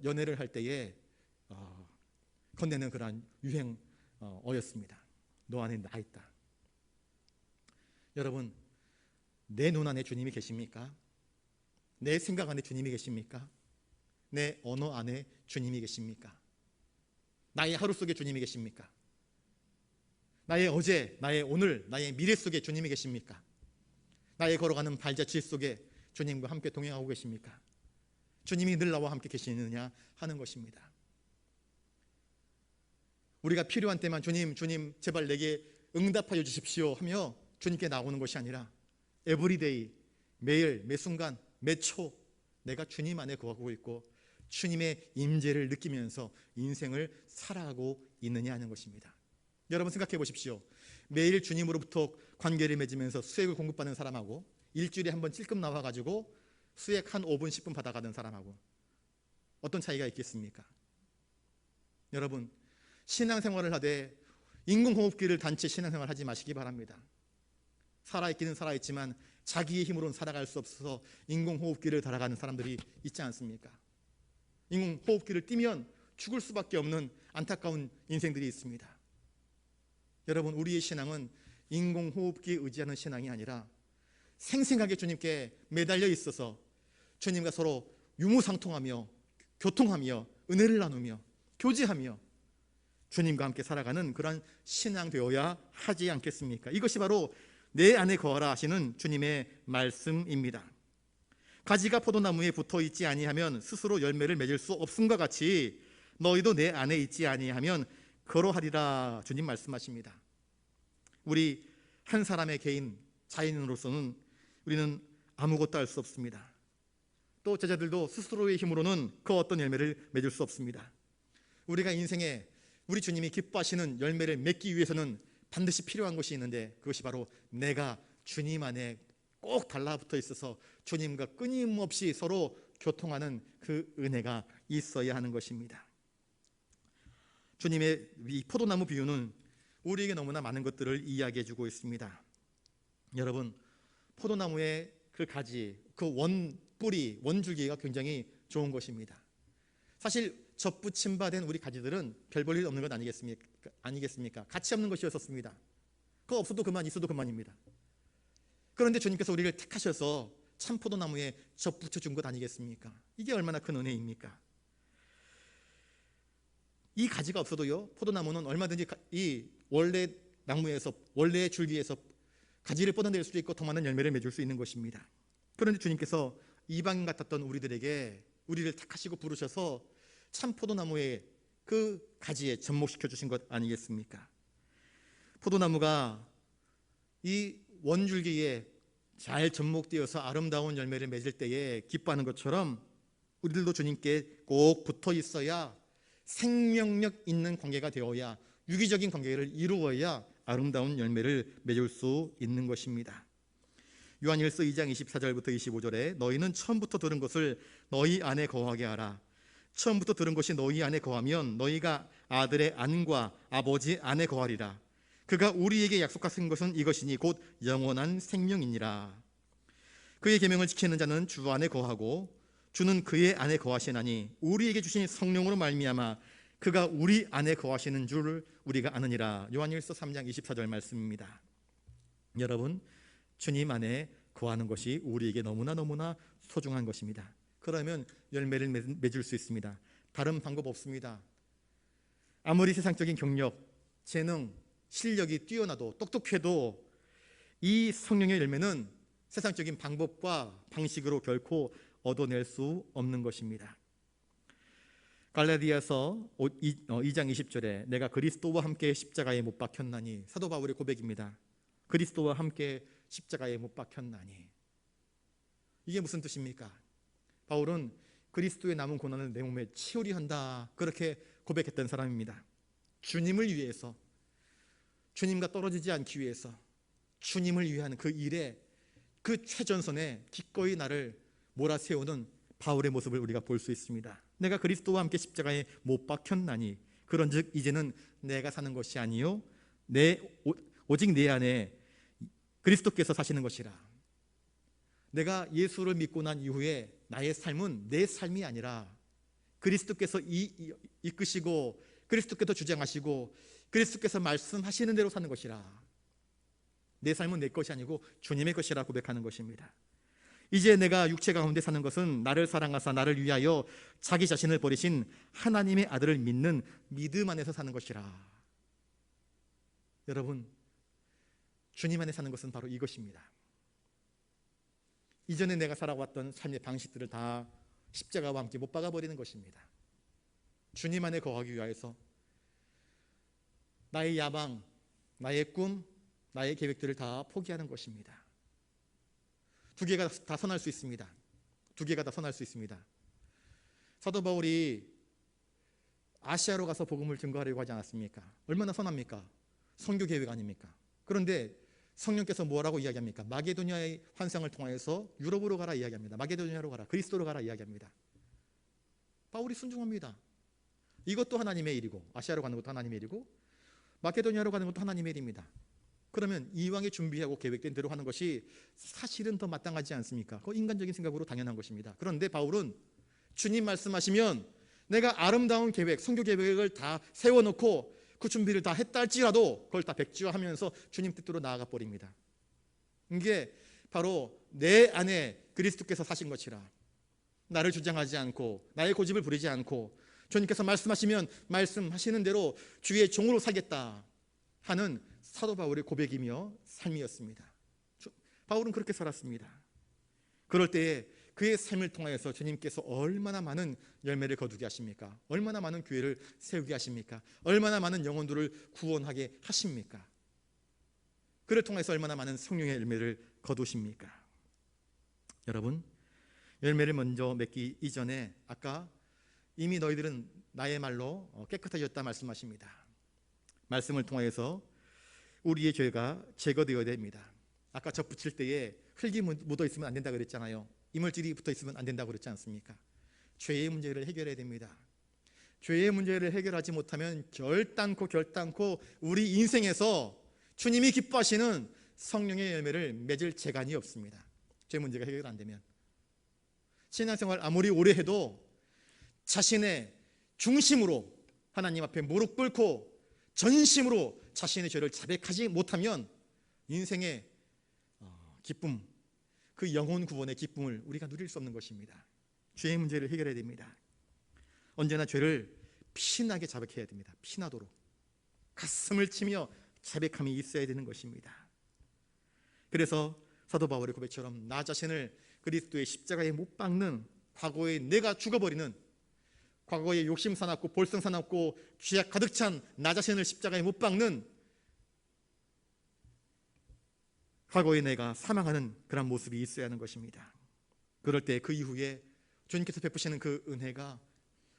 Speaker 1: 연애를 할 때에 건네는 그러한 유행어였습니다. 너 안에 나 있다. 여러분, 내 눈 안에 주님이 계십니까? 내 생각 안에 주님이 계십니까? 내 언어 안에 주님이 계십니까? 나의 하루 속에 주님이 계십니까? 나의 어제, 나의 오늘, 나의 미래 속에 주님이 계십니까? 나의 걸어가는 발자취 속에 주님과 함께 동행하고 계십니까? 주님이 늘 나와 함께 계시느냐 하는 것입니다. 우리가 필요한 때만 주님 제발 내게 응답하여 주십시오 하며 주님께 나오는 것이 아니라 에브리데이, 매일 매 순간 매 초 내가 주님 안에 거하고 있고 주님의 임재를 느끼면서 인생을 살아가고 있느냐 하는 것입니다. 여러분 생각해 보십시오. 매일 주님으로부터 관계를 맺으면서 수액을 공급받는 사람하고 일주일에 한 번 찔끔 나와가지고 수액 한 5분 10분 받아가는 사람하고 어떤 차이가 있겠습니까? 여러분 신앙생활을 하되 인공호흡기를 단 채 신앙생활 하지 마시기 바랍니다. 살아있기는 살아있지만 자기의 힘으로는 살아갈 수 없어서 인공호흡기를 달아가는 사람들이 있지 않습니까? 인공호흡기를 띄면 죽을 수밖에 없는 안타까운 인생들이 있습니다. 여러분 우리의 신앙은 인공호흡기에 의지하는 신앙이 아니라 생생하게 주님께 매달려 있어서 주님과 서로 유무상통하며 교통하며 은혜를 나누며 교제하며 주님과 함께 살아가는 그런 신앙 되어야 하지 않겠습니까? 이것이 바로 내 안에 거하라 하시는 주님의 말씀입니다. 가지가 포도나무에 붙어 있지 아니하면 스스로 열매를 맺을 수 없음과 같이 너희도 내 안에 있지 아니하면 그러하리라 주님 말씀하십니다. 우리 한 사람의 개인 자인으로서는 우리는 아무것도 할 수 없습니다. 또 제자들도 스스로의 힘으로는 그 어떤 열매를 맺을 수 없습니다. 우리가 인생에 우리 주님이 기뻐하시는 열매를 맺기 위해서는 반드시 필요한 것이 있는데 그것이 바로 내가 주님 안에 꼭 달라붙어 있어서 주님과 끊임없이 서로 교통하는 그 은혜가 있어야 하는 것입니다. 주님의 이 포도나무 비유는 우리에게 너무나 많은 것들을 이야기해 주고 있습니다. 여러분 포도나무의 그 가지, 그 원뿌리, 원줄기가 굉장히 좋은 것입니다. 사실 접붙임 바 된 우리 가지들은 별 볼 일 없는 것 아니겠습니까? 가치 없는 것이었습니다. 그거 없어도 그만, 있어도 그만입니다. 그런데 주님께서 우리를 택하셔서 참 포도나무에 접붙여 준 것 아니겠습니까? 이게 얼마나 큰 은혜입니까? 이 가지가 없어도요 포도나무는 얼마든지 이 원래 나무에서 원래 줄기에서 가지를 뻗어낼 수도 있고 더 많은 열매를 맺을 수 있는 것입니다. 그런데 주님께서 이방인 같았던 우리들에게 우리를 택하시고 부르셔서 참 포도나무의 그 가지에 접목시켜 주신 것 아니겠습니까? 포도나무가 이 원줄기에 잘 접목되어서 아름다운 열매를 맺을 때에 기뻐하는 것처럼 우리들도 주님께 꼭 붙어 있어야 생명력 있는 관계가 되어야 유기적인 관계를 이루어야 아름다운 열매를 맺을 수 있는 것입니다. 요한일서 2장 24절부터 25절에 너희는 처음부터 들은 것을 너희 안에 거하게 하라. 처음부터 들은 것이 너희 안에 거하면 너희가 아들의 안과 아버지 안에 거하리라. 그가 우리에게 약속하신 것은 이것이니 곧 영원한 생명이니라. 그의 계명을 지키는 자는 주 안에 거하고 주는 그의 안에 거하시나니 우리에게 주신 성령으로 말미암아 그가 우리 안에 거하시는 줄 우리가 아느니라. 요한일서 3장 24절 말씀입니다. 여러분 주님 안에 거하는 것이 우리에게 너무나 소중한 것입니다. 그러면 열매를 맺을 수 있습니다. 다른 방법 없습니다. 아무리 세상적인 경력, 재능, 실력이 뛰어나도 똑똑해도 이 성령의 열매는 세상적인 방법과 방식으로 결코 얻어낼 수 없는 것입니다. 갈라디아서 2장 20절에 내가 그리스도와 함께 십자가에 못 박혔나니, 사도 바울의 고백입니다. 그리스도와 함께 십자가에 못 박혔나니, 이게 무슨 뜻입니까? 바울은 그리스도의 남은 고난을 내 몸에 치유리 한다, 그렇게 고백했던 사람입니다. 주님을 위해서, 주님과 떨어지지 않기 위해서, 주님을 위한 그 일에, 그 최전선에 기꺼이 나를 몰아세우는 바울의 모습을 우리가 볼 수 있습니다. 내가 그리스도와 함께 십자가에 못 박혔나니 그런즉 이제는 내가 사는 것이 아니요 오직 내 안에 그리스도께서 사시는 것이라. 내가 예수를 믿고 난 이후에 나의 삶은 내 삶이 아니라 그리스도께서 이끄시고 그리스도께서 주장하시고 그리스도께서 말씀하시는 대로 사는 것이라. 내 삶은 내 것이 아니고 주님의 것이라 고백하는 것입니다. 이제 내가 육체 가운데 사는 것은 나를 사랑하사 나를 위하여 자기 자신을 버리신 하나님의 아들을 믿는 믿음 안에서 사는 것이라. 여러분, 주님 안에 사는 것은 바로 이것입니다. 이전에 내가 살아왔던 삶의 방식들을 다 십자가와 함께 못 박아버리는 것입니다. 주님 안에 거하기 위하여서 나의 야망, 나의 꿈, 나의 계획들을 다 포기하는 것입니다. 두 개가 다 선할 수 있습니다. 두 개가 다 선할 수 있습니다. 사도 바울이 아시아로 가서 복음을 증거하려고 하지 않았습니까? 얼마나 선합니까? 선교 계획 아닙니까? 그런데 성령께서 뭐라고 이야기합니까? 마게도니아의 환상을 통하여서 유럽으로 가라 이야기합니다. 마게도니아로 가라, 그리스도로 가라 이야기합니다. 바울이 순종합니다. 이것도 하나님의 일이고, 아시아로 가는 것도 하나님의 일이고, 마게도니아로 가는 것도 하나님의 일입니다. 그러면 이왕에 준비하고 계획된 대로 하는 것이 사실은 더 마땅하지 않습니까? 그거 인간적인 생각으로 당연한 것입니다. 그런데 바울은 주님 말씀하시면 내가 아름다운 계획, 선교 계획을 다 세워놓고 그 준비를 다 했다 할지라도 그걸 다 백지화하면서 주님 뜻대로 나아가 버립니다. 이게 바로 내 안에 그리스도께서 사신 것이라, 나를 주장하지 않고 나의 고집을 부리지 않고 주님께서 말씀하시면 말씀하시는 대로 주의 종으로 살겠다 하는 사도 바울의 고백이며 삶이었습니다. 바울은 그렇게 살았습니다. 그럴 때에 그의 삶을 통하여서 주님께서 얼마나 많은 열매를 거두게 하십니까? 얼마나 많은 교회를 세우게 하십니까? 얼마나 많은 영혼들을 구원하게 하십니까? 그를 통해서 얼마나 많은 성령의 열매를 거두십니까? 여러분, 열매를 먼저 맺기 이전에 아까 이미 너희들은 나의 말로 깨끗해졌다 말씀하십니다. 말씀을 통해서 우리의 죄가 제거되어야 됩니다. 아까 접 붙일 때에 흙이 묻어 있으면 안 된다 그랬잖아요. 이물질이 붙어 있으면 안 된다고 그랬지 않습니까? 죄의 문제를 해결해야 됩니다. 죄의 문제를 해결하지 못하면 결단코 우리 인생에서 주님이 기뻐하시는 성령의 열매를 맺을 재간이 없습니다. 죄 문제가 해결 안 되면. 신앙생활 아무리 오래 해도 자신의 중심으로 하나님 앞에 무릎 꿇고 전심으로 자신의 죄를 자백하지 못하면 인생의 기쁨, 그 영혼 구원의 기쁨을 우리가 누릴 수 없는 것입니다. 죄의 문제를 해결해야 됩니다. 언제나 죄를 피나게 자백해야 됩니다. 피나도록 가슴을 치며 자백함이 있어야 되는 것입니다. 그래서 사도 바울의 고백처럼 나 자신을 그리스도의 십자가에 못 박는, 과거에 내가 죽어버리는, 과거에 욕심 사납고 볼성 사납고 죄악 가득 찬 나 자신을 십자가에 못 박는, 과거에 내가 사망하는 그런 모습이 있어야 하는 것입니다. 그럴 때 그 이후에 주님께서 베푸시는 그 은혜가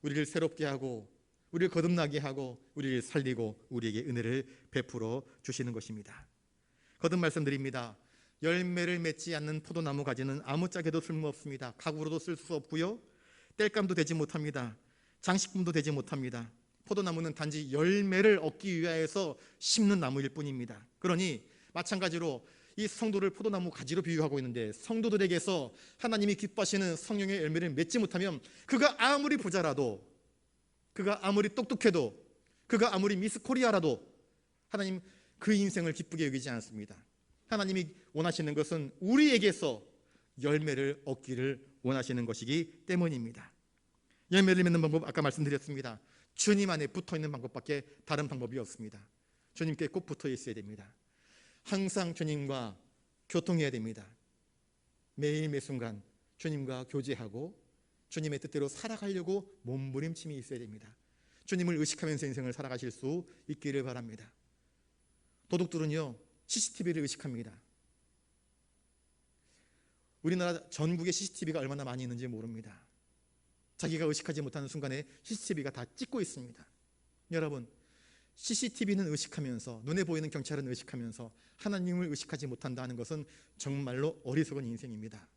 Speaker 1: 우리를 새롭게 하고 우리를 거듭나게 하고 우리를 살리고 우리에게 은혜를 베풀어 주시는 것입니다. 거듭 말씀드립니다. 열매를 맺지 않는 포도나무 가지는 아무짝에도 쓸모없습니다. 가구로도 쓸 수 없고요, 땔감도 되지 못합니다. 장식품도 되지 못합니다. 포도나무는 단지 열매를 얻기 위하여서 심는 나무일 뿐입니다. 그러니 마찬가지로 이 성도를 포도나무 가지로 비유하고 있는데, 성도들에게서 하나님이 기뻐하시는 성령의 열매를 맺지 못하면 그가 아무리 부자라도, 그가 아무리 똑똑해도, 그가 아무리 미스 코리아라도 하나님 그 인생을 기쁘게 여기지 않습니다. 하나님이 원하시는 것은 우리에게서 열매를 얻기를 원하시는 것이기 때문입니다. 열매를 맺는 방법 아까 말씀드렸습니다. 주님 안에 붙어있는 방법밖에 다른 방법이 없습니다. 주님께 꼭 붙어 있어야 됩니다. 항상 주님과 교통해야 됩니다. 매일 매순간 주님과 교제하고 주님의 뜻대로 살아가려고 몸부림침이 있어야 됩니다. 주님을 의식하면서 인생을 살아가실 수 있기를 바랍니다. 도둑들은요, CCTV를 의식합니다. 우리나라 전국에 CCTV가 얼마나 많이 있는지 모릅니다. 자기가 의식하지 못하는 순간에 CCTV가 다 찍고 있습니다. 여러분, CCTV는 의식하면서, 눈에 보이는 경찰은 의식하면서 하나님을 의식하지 못한다는 것은 정말로 어리석은 인생입니다.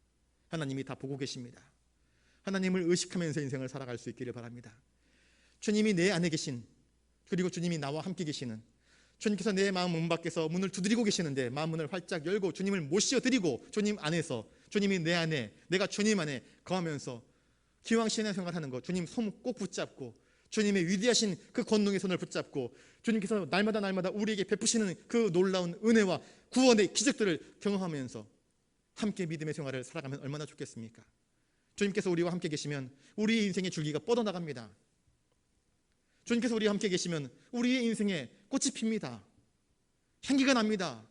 Speaker 1: 하나님이 다 보고 계십니다. 하나님을 의식하면서 인생을 살아갈 수 있기를 바랍니다. 주님이 내 안에 계신, 그리고 주님이 나와 함께 계시는, 주님께서 내 마음 문 밖에서 문을 두드리고 계시는데 마음 문을 활짝 열고 주님을 모셔드리고 주님 안에서, 주님이 내 안에, 내가 주님 안에 거하면서 기왕 신앙생활하는 것, 주님 손 꼭 붙잡고 주님의 위대하신 그 권능의 손을 붙잡고 주님께서 날마다 우리에게 베푸시는 그 놀라운 은혜와 구원의 기적들을 경험하면서 함께 믿음의 생활을 살아가면 얼마나 좋겠습니까? 주님께서 우리와 함께 계시면 우리의 인생의 줄기가 뻗어나갑니다. 주님께서 우리와 함께 계시면 우리의 인생에 꽃이 핍니다. 향기가 납니다.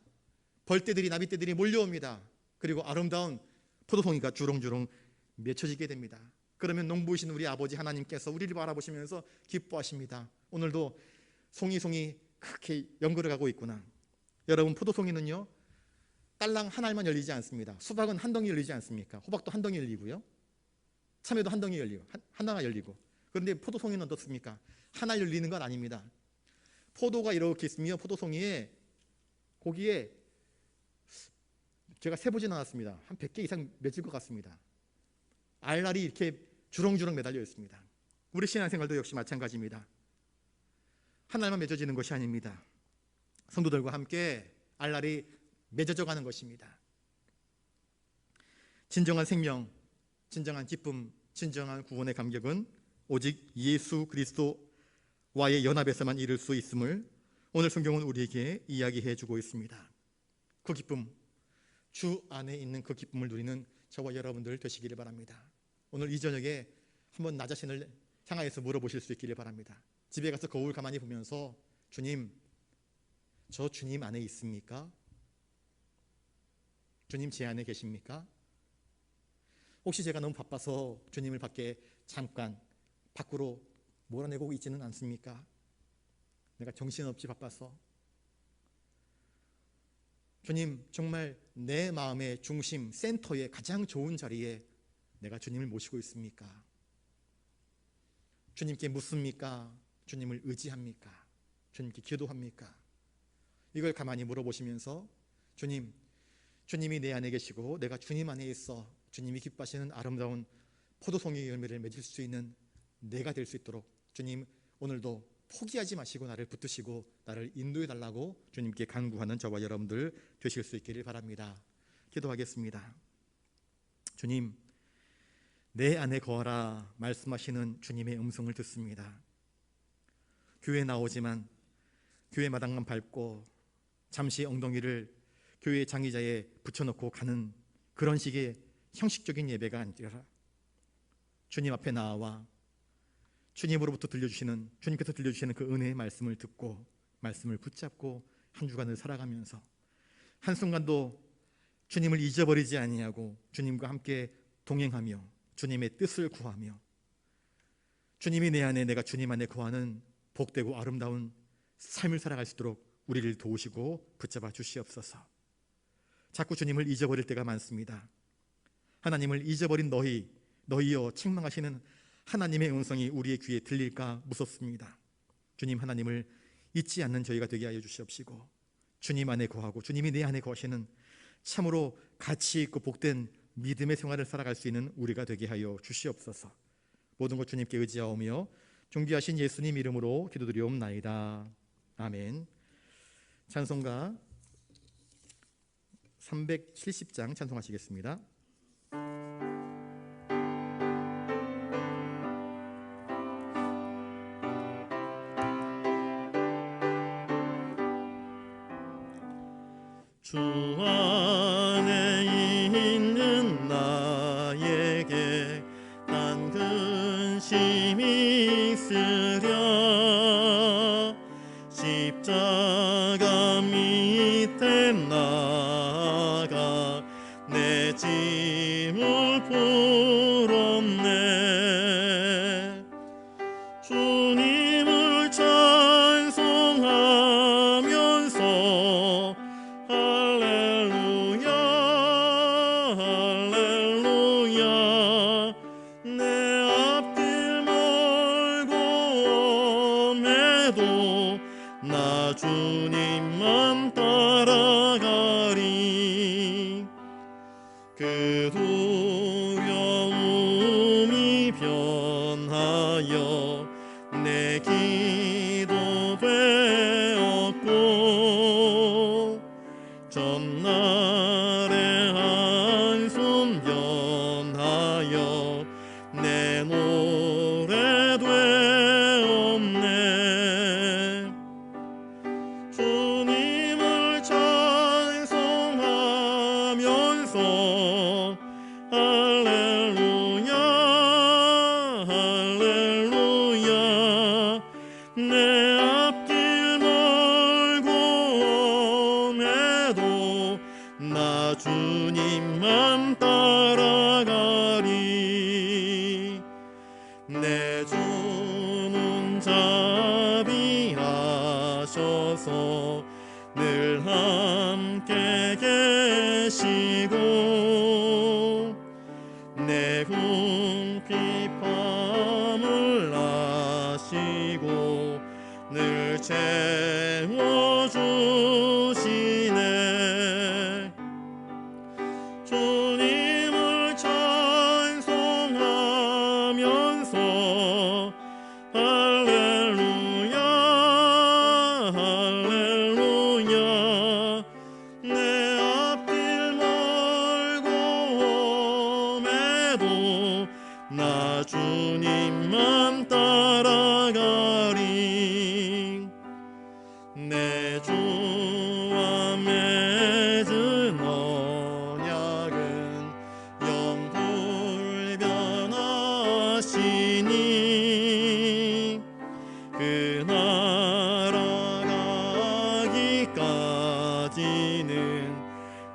Speaker 1: 벌떼들이, 나비떼들이 몰려옵니다. 그리고 아름다운 포도송이가 주렁주렁 맺혀지게 됩니다. 그러면 농부이신 우리 아버지 하나님께서 우리를 바라보시면서 기뻐하십니다. 오늘도 송이송이 그렇게 연그러 가고 있구나. 여러분, 포도송이는요 딸랑 한 알만 열리지 않습니다. 수박은 한 덩이 열리지 않습니까? 호박도 한 덩이 열리고요, 참외도 한 덩이 열리고 하나가 열리고. 그런데 포도송이는 어떻습니까? 하나 열리는 건 아닙니다. 포도가 이렇게 있으며 포도송이에 거기에 제가 세보진 않았습니다. 한 100개 이상 맺을 것 같습니다. 알알이 이렇게 주렁주렁 매달려 있습니다. 우리 신앙생활도 역시 마찬가지입니다. 한 알만 맺어지는 것이 아닙니다. 성도들과 함께 알알이 맺어져 가는 것입니다. 진정한 생명, 진정한 기쁨, 진정한 구원의 감격은 오직 예수 그리스도와의 연합에서만 이룰 수 있음을 오늘 성경은 우리에게 이야기해 주고 있습니다. 그 기쁨, 주 안에 있는 그 기쁨을 누리는 저와 여러분들 되시기를 바랍니다. 오늘 이 저녁에 한번 나 자신을 향하여서 물어보실 수 있기를 바랍니다. 집에 가서 거울 가만히 보면서 주님, 저 주님 안에 있습니까? 주님 제 안에 계십니까? 혹시 제가 너무 바빠서 주님을 밖에 잠깐 밖으로 몰아내고 있지는 않습니까? 내가 정신없이 바빠서. 주님, 정말 내 마음의 중심, 센터에 가장 좋은 자리에 내가 주님을 모시고 있습니까? 주님께 묻습니까? 주님을 의지합니까? 주님께 기도합니까? 이걸 가만히 물어보시면서 주님이 내 안에 계시고 내가 주님 안에 있어 주님이 기뻐하시는 아름다운 포도송이 열매를 맺을 수 있는 내가 될 수 있도록 주님, 오늘도 포기하지 마시고 나를 붙드시고 나를 인도해 달라고 주님께 간구하는 저와 여러분들 되실 수 있기를 바랍니다. 기도하겠습니다. 주님, 내 안에 거하라 말씀하시는 주님의 음성을 듣습니다. 교회 나오지만 교회 마당만 밟고 잠시 엉덩이를 교회 장의자에 붙여놓고 가는 그런 식의 형식적인 예배가 아니라 주님 앞에 나와 주님께서 들려주시는 그 은혜의 말씀을 듣고 말씀을 붙잡고 한 주간을 살아가면서 한순간도 주님을 잊어버리지 아니하고 주님과 함께 동행하며 주님의 뜻을 구하며 주님이 내 안에 내가 주님 안에 거하는 복되고 아름다운 삶을 살아갈 수 있도록 우리를 도우시고 붙잡아 주시옵소서. 자꾸 주님을 잊어버릴 때가 많습니다. 하나님을 잊어버린 너희여 책망하시는 하나님의 음성이 우리의 귀에 들릴까 무섭습니다. 주님, 하나님을 잊지 않는 저희가 되게 하여 주시옵시고 주님 안에 거하고 주님이 내 안에 거하시는 참으로 가치 있고 복된 믿음의 생활을 살아갈 수 있는 우리가 되게 하여 주시옵소서. 모든 것 주님께 의지하오며 존귀하신 예수님 이름으로 기도드리옵나이다. 아멘. 찬송가 370장 찬송하시겠습니다.
Speaker 2: 주 안에 있는 나에게 난 근심이 있으랴 십자가 밑에 나가 내 짐을 풀었네 주님을 찬송하면서 할렐루야 할렐루야 내 앞길 멀고 엄해도 나 주님만 따라가리 그 두려움이 변하여 내 기도 되었고 전날의 한숨 변하여 내 노래 되었네 주님을 찬송하면서 할렐루야 할렐루야 내 앞길 멀고 엄해도 나 주님만 따라가리 늘 함께 계시고 내 궁핍함을 아시고 늘 채워주시네. 주님을 찬송하면서 할렐루야 할렐루야 내 앞길 멀고 험해도 나 주님만 따라가리. 내 주와 맺은 언약은 영불변하시니 그 나라 가기까지는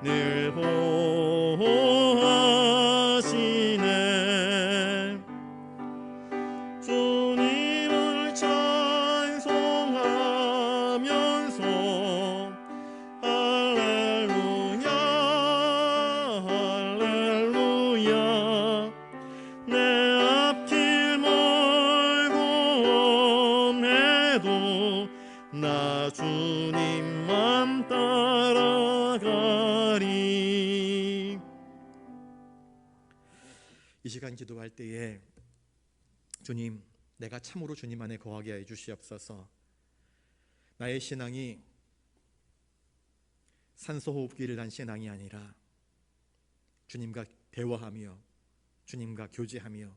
Speaker 2: 늘 보호하시네. 주님을 찬송하면서 할렐루야 할렐루야 내 앞길 멀고 험해도 나 주님만 따라가리.
Speaker 1: 이 시간 기도할 때에 주님, 내가 참으로 주님 안에 거하게 해 주시옵소서. 나의 신앙이 산소호흡기를 한 신앙이 아니라 주님과 대화하며 주님과 교제하며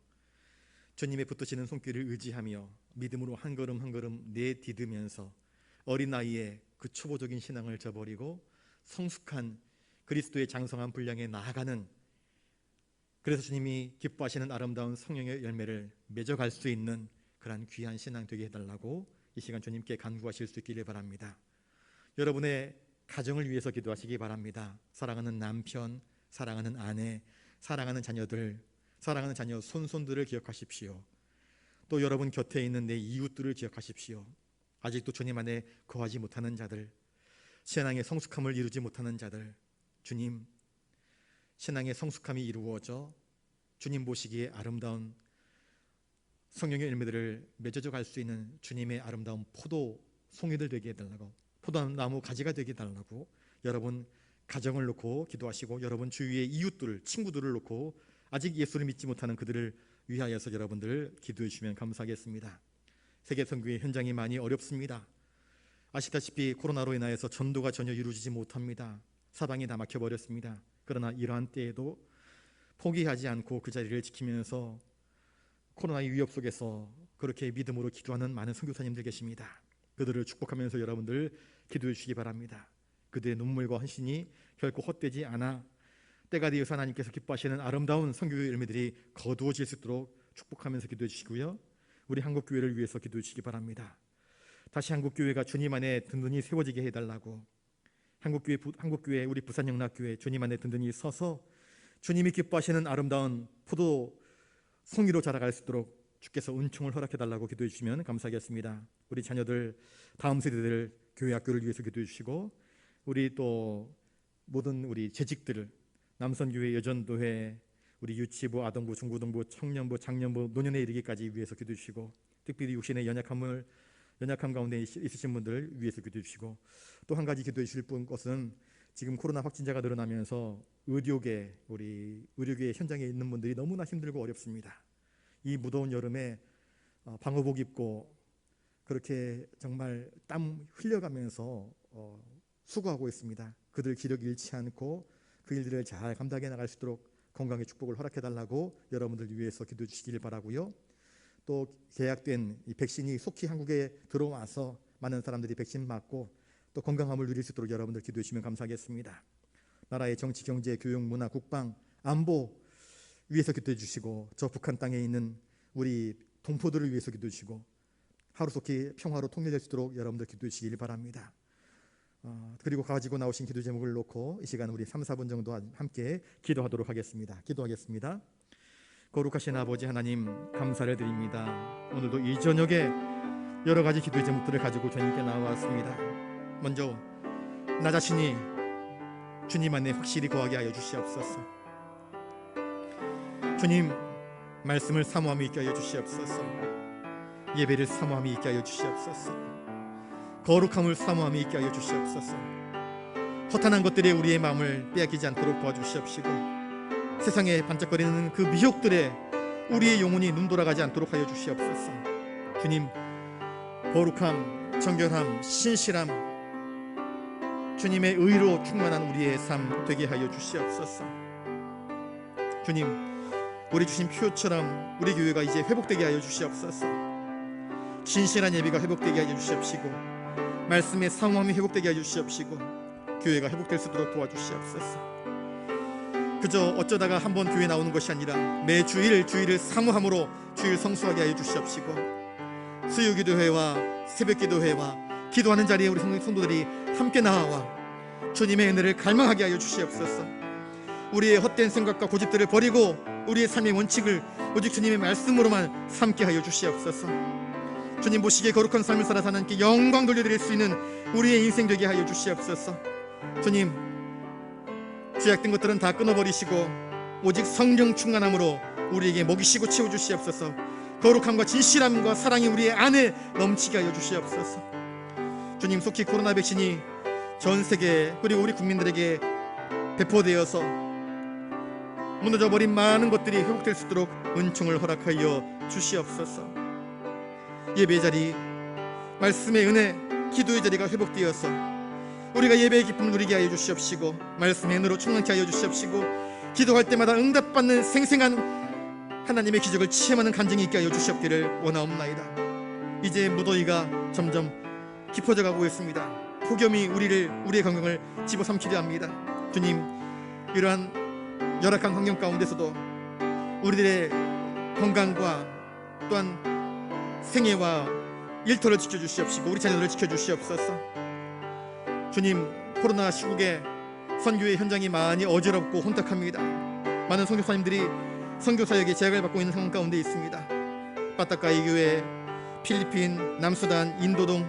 Speaker 1: 주님의 붙드시는 손길을 의지하며 믿음으로 한 걸음 한 걸음 내디디면서 어린 나이에 그 초보적인 신앙을 저버리고 성숙한 그리스도의 장성한 분량에 나아가는, 그래서 주님이 기뻐하시는 아름다운 성령의 열매를 맺어갈 수 있는 그러한 귀한 신앙 되게 해달라고 이 시간 주님께 간구하실 수 있기를 바랍니다. 여러분의 가정을 위해서 기도하시기 바랍니다. 사랑하는 남편, 사랑하는 아내, 사랑하는 자녀들, 사랑하는 자녀 손손들을 기억하십시오. 또 여러분 곁에 있는 내 이웃들을 기억하십시오. 아직도 주님 안에 거하지 못하는 자들, 신앙의 성숙함을 이루지 못하는 자들, 주님, 신앙의 성숙함이 이루어져 주님 보시기에 아름다운 성령의 열매들을 맺어져 갈 수 있는 주님의 아름다운 포도 송이들 되게 해달라고, 포도나무 가지가 되게 해달라고 여러분 가정을 놓고 기도하시고 여러분 주위의 이웃들, 친구들을 놓고 아직 예수를 믿지 못하는 그들을 위하여서 여러분들 기도해 주시면 감사하겠습니다. 세계 선교의 현장이 많이 어렵습니다. 아시다시피 코로나로 인하여서 전도가 전혀 이루어지지 못합니다. 사방이 다 막혀버렸습니다. 그러나 이러한 때에도 포기하지 않고 그 자리를 지키면서 코로나의 위협 속에서 그렇게 믿음으로 기도하는 많은 선교사님들 계십니다. 그들을 축복하면서 여러분들 기도해 주시기 바랍니다. 그들의 눈물과 헌신이 결코 헛되지 않아 때가 되어서 하나님께서 기뻐하시는 아름다운 선교의 열매들이 거두어질 수 있도록 축복하면서 기도해 주시고요. 우리 한국교회를 위해서 기도해 주시기 바랍니다. 다시 한국교회가 주님 안에 든든히 세워지게 해달라고, 한국교회 우리 부산영락교회 주님 안에 든든히 서서 주님이 기뻐하시는 아름다운 포도 송이로 자라갈 수 있도록 주께서 은총을 허락해달라고 기도해 주시면 감사하겠습니다. 우리 자녀들, 다음 세대들 교회 학교를 위해서 기도해 주시고, 우리 또 모든 우리 재직들, 남선교회, 여전도회, 우리 유치부, 아동부, 중고등부, 청년부, 장년부, 노년에 이르기까지 위해서 기도해 주시고, 특별히 육신의 연약함 가운데 있으신 분들 위해서 기도해 주시고, 또 한 가지 기도해 주실 것은 지금 코로나 확진자가 늘어나면서 우리 의료계 현장에 있는 분들이 너무나 힘들고 어렵습니다. 이 무더운 여름에 방호복 입고 그렇게 정말 땀 흘려가면서 수고하고 있습니다. 그들 기력 잃지 않고 그 일들을 잘 감당해 나갈 수 있도록 건강의 축복을 허락해달라고 여러분들 위해서 기도해 주시길 바라고요. 또 계약된 이 백신이 속히 한국에 들어와서 많은 사람들이 백신 맞고 또 건강함을 누릴 수 있도록 여러분들 기도해 주시면 감사하겠습니다. 나라의 정치, 경제, 교육, 문화, 국방, 안보 위해서 기도해 주시고, 저 북한 땅에 있는 우리 동포들을 위해서 기도해 주시고, 하루속히 평화로 통일될 수 있도록 여러분들 기도해 주시길 바랍니다. 그리고 가지고 나오신 기도 제목을 놓고 이 시간 우리 3, 4분 정도 함께 기도하도록 하겠습니다. 기도하겠습니다. 거룩하신 아버지 하나님, 감사를 드립니다. 오늘도 이 저녁에 여러 가지 기도의 제목들을 가지고 주님께 나와왔습니다. 먼저 나 자신이 주님 안에 확실히 거하게 하여 주시옵소서. 주님, 말씀을 사모함이 있게 하여 주시옵소서. 예배를 사모함이 있게 하여 주시옵소서. 거룩함을 사모함이 있게 하여 주시옵소서. 허탄한 것들에 우리의 마음을 빼앗기지 않도록 도와주시옵시고, 세상에 반짝거리는 그 미혹들에 우리의 영혼이 눈 돌아가지 않도록 하여 주시옵소서. 주님, 거룩함, 정결함, 신실함, 주님의 의로 충만한 우리의 삶 되게 하여 주시옵소서. 주님, 우리 주신 표처럼 우리 교회가 이제 회복되게 하여 주시옵소서. 진실한 예배가 회복되게 하여 주시옵시고, 말씀의 사모함이 회복되게 하여 주시옵시고, 교회가 회복될 수 있도록 도와주시옵소서. 그저 어쩌다가 한번 교회 나오는 것이 아니라 매 주일을 사모함으로 주일 성수하게 하여 주시옵시고, 수요기도회와 새벽기도회와 기도하는 자리에 우리 성도들이 함께 나와 주님의 은혜를 갈망하게 하여 주시옵소서. 우리의 헛된 생각과 고집들을 버리고 우리의 삶의 원칙을 오직 주님의 말씀으로만 삼게 하여 주시옵소서. 주님 보시기에 거룩한 삶을 살아 하나님께 영광 돌려드릴 수 있는 우리의 인생 되게 하여 주시옵소서. 주님, 죄악된 것들은 다 끊어버리시고 오직 성령 충만함으로 우리에게 먹이시고 채워주시옵소서. 거룩함과 진실함과 사랑이 우리의 안에 넘치게 하여 주시옵소서. 주님, 속히 코로나 백신이 전 세계 그리고 우리 국민들에게 배포되어서 무너져버린 많은 것들이 회복될 수 있도록 은총을 허락하여 주시옵소서. 예배 자리, 말씀의 은혜, 기도의 자리가 회복되어서 우리가 예배의 기쁨을 누리게 하여 주시옵시고, 말씀의 은혜로 충만케 하여 주시옵시고, 기도할 때마다 응답받는 생생한 하나님의 기적을 체험하는 간증이 있게 하여 주시옵기를 원하옵나이다. 이제 무더위가 점점 깊어져 가고 있습니다. 폭염이 우리의 건강을 집어삼키려 합니다. 주님, 이러한 열악한 환경 가운데서도 우리들의 건강과 또한 생애와 일터를 지켜주시옵시고 우리 자녀들을 지켜주시옵소서. 주님, 코로나 시국에 선교의 현장이 많이 어지럽고 혼탁합니다. 많은 선교사님들이 선교사역에 제약을 받고 있는 상황 가운데 있습니다. 빠따까이 교회, 필리핀, 남수단, 인도 등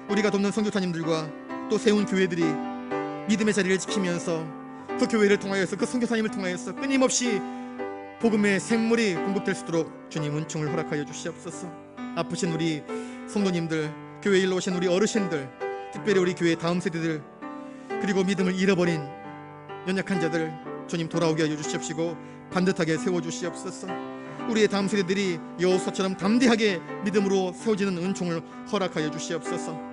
Speaker 1: 우리가 돕는 선교사님들과 또 세운 교회들이 믿음의 자리를 지키면서 그 교회를 통하여서 그 선교사님을 통하여서 끊임없이 복음의 생물이 공급될 수 있도록 주님 은총을 허락하여 주시옵소서. 아프신 우리 성도님들, 교회 일로 오신 우리 어르신들, 특별히 우리 교회 다음 세대들, 그리고 믿음을 잃어버린 연약한 자들 주님 돌아오게 하여 주시옵시고 반듯하게 세워주시옵소서. 우리의 다음 세대들이 여호수아처럼 담대하게 믿음으로 세워지는 은총을 허락하여 주시옵소서.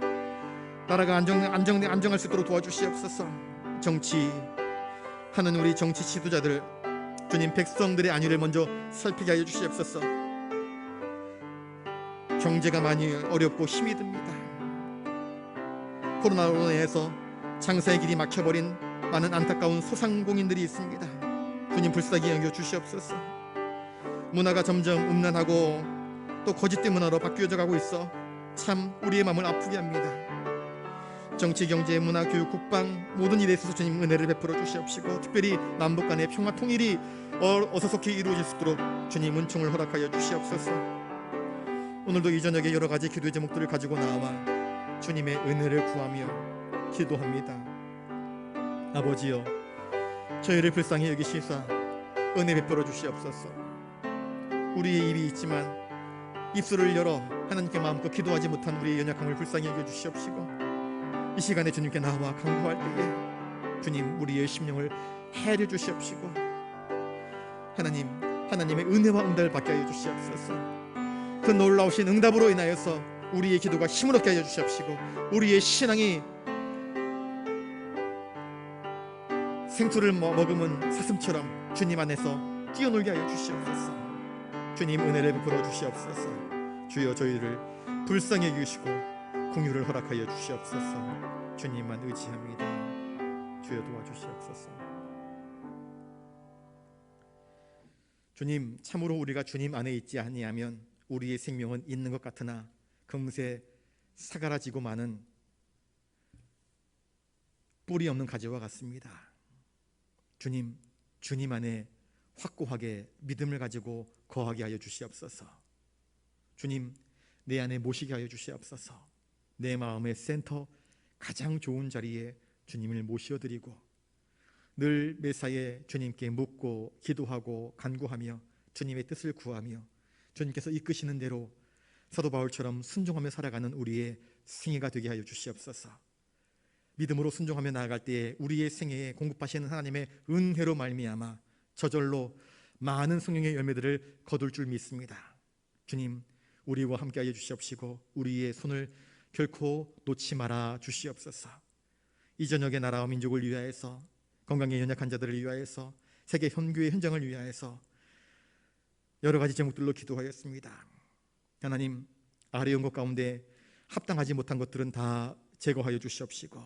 Speaker 1: 나라가 안정할 수 있도록 도와주시옵소서. 정치하는 우리 정치 지도자들 주님, 백성들의 안위를 먼저 살피게 하여 주시옵소서. 경제가 많이 어렵고 힘이 듭니다. 코로나로 인해서 장사의 길이 막혀버린 많은 안타까운 소상공인들이 있습니다. 주님, 불쌍히 여겨 주시옵소서. 문화가 점점 음란하고 또 거짓된 문화로 바뀌어져 가고 있어 참 우리의 마음을 아프게 합니다. 정치, 경제, 문화, 교육, 국방 모든 일에 있어서 주님 은혜를 베풀어 주시옵시고, 특별히 남북 간의 평화 통일이 어서속히 이루어질 수 있도록 주님 은총을 허락하여 주시옵소서. 오늘도 이 저녁에 여러 가지 기도의 제목들을 가지고 나와 주님의 은혜를 구하며 기도합니다. 아버지여, 저희를 불쌍히 여기시사 은혜 베풀어 주시옵소서. 우리의 입이 있지만 입술을 열어 하나님께 마음껏 기도하지 못한 우리의 연약함을 불쌍히 여겨 주시옵시고, 이 시간에 주님께 나와 간구할 때에 주님 우리의 심령을 헤아려 주시옵시고, 하나님의 은혜와 응답을 받게 하여 주시옵소서. 그 놀라우신 응답으로 인하여서 우리의 기도가 힘을 얻게 하여 주시옵시고, 우리의 신앙이 생수를 머금은 사슴처럼 주님 안에서 뛰어놀게 하여 주시옵소서. 주님 은혜를 베풀어 주시옵소서. 주여, 저희를 불쌍히 여기시고 공유를 허락하여 주시옵소서. 주님만 의지합니다. 주여 도와주시옵소서. 주님, 참으로 우리가 주님 안에 있지 아니하면 우리의 생명은 있는 것 같으나 금세 사가라지고 마는 뿌리 없는 가지와 같습니다. 주님, 주님 안에 확고하게 믿음을 가지고 거하게 하여 주시옵소서. 주님, 내 안에 모시게 하여 주시옵소서. 내 마음의 센터, 가장 좋은 자리에 주님을 모시어드리고 늘 매사에 주님께 묻고 기도하고 간구하며 주님의 뜻을 구하며 주님께서 이끄시는 대로 사도 바울처럼 순종하며 살아가는 우리의 생애가 되게 하여 주시옵소서. 믿음으로 순종하며 나아갈 때에 우리의 생애에 공급하시는 하나님의 은혜로 말미암아 저절로 많은 성령의 열매들을 거둘 줄 믿습니다. 주님, 우리와 함께하여 주시옵시고 우리의 손을 결코 놓지 말아 주시옵소서. 이 저녁에 나라와 민족을 위하여서, 건강에 연약한 자들을 위하여서, 세계 현교의 현장을 위하여서 여러 가지 제목들로 기도하였습니다. 하나님, 아뢰온 것 가운데 합당하지 못한 것들은 다 제거하여 주시옵시고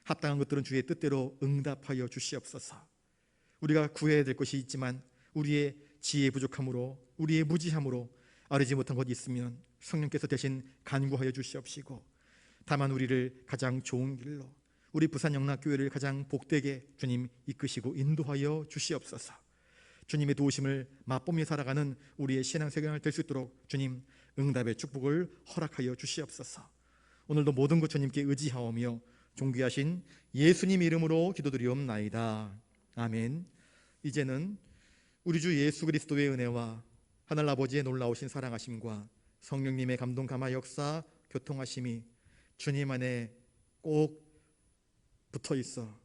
Speaker 1: 합당한 것들은 주의 뜻대로 응답하여 주시옵소서. 우리가 구해야 될 것이 있지만 우리의 지혜 부족함으로, 우리의 무지함으로 아뢰지 못한 것이 있으면 성령께서 대신 간구하여 주시옵시고 다만 우리를 가장 좋은 길로, 우리 부산영락교회를 가장 복되게 주님 이끄시고 인도하여 주시옵소서. 주님의 도우심을 맛보며 살아가는 우리의 신앙생활 될 수 있도록 주님 응답의 축복을 허락하여 주시옵소서. 오늘도 모든 것 주님께 의지하오며 존귀하신 예수님 이름으로 기도드리옵나이다. 아멘. 이제는 우리 주 예수 그리스도의 은혜와 하늘 아버지의 놀라우신 사랑하심과 성령님의 감동 감화 역사 교통하심이 주님 안에 꼭 붙어 있어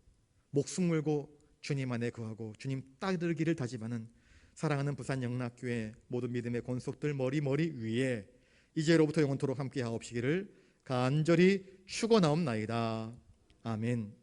Speaker 1: 목숨 걸고 주님 안에 거하고 주님 따르기를 다짐하는 사랑하는 부산영락교회 모든 믿음의 권속들 머리 위에 이제로부터 영원토록 함께 하옵시기를 간절히 축원하옵나이다. 아멘.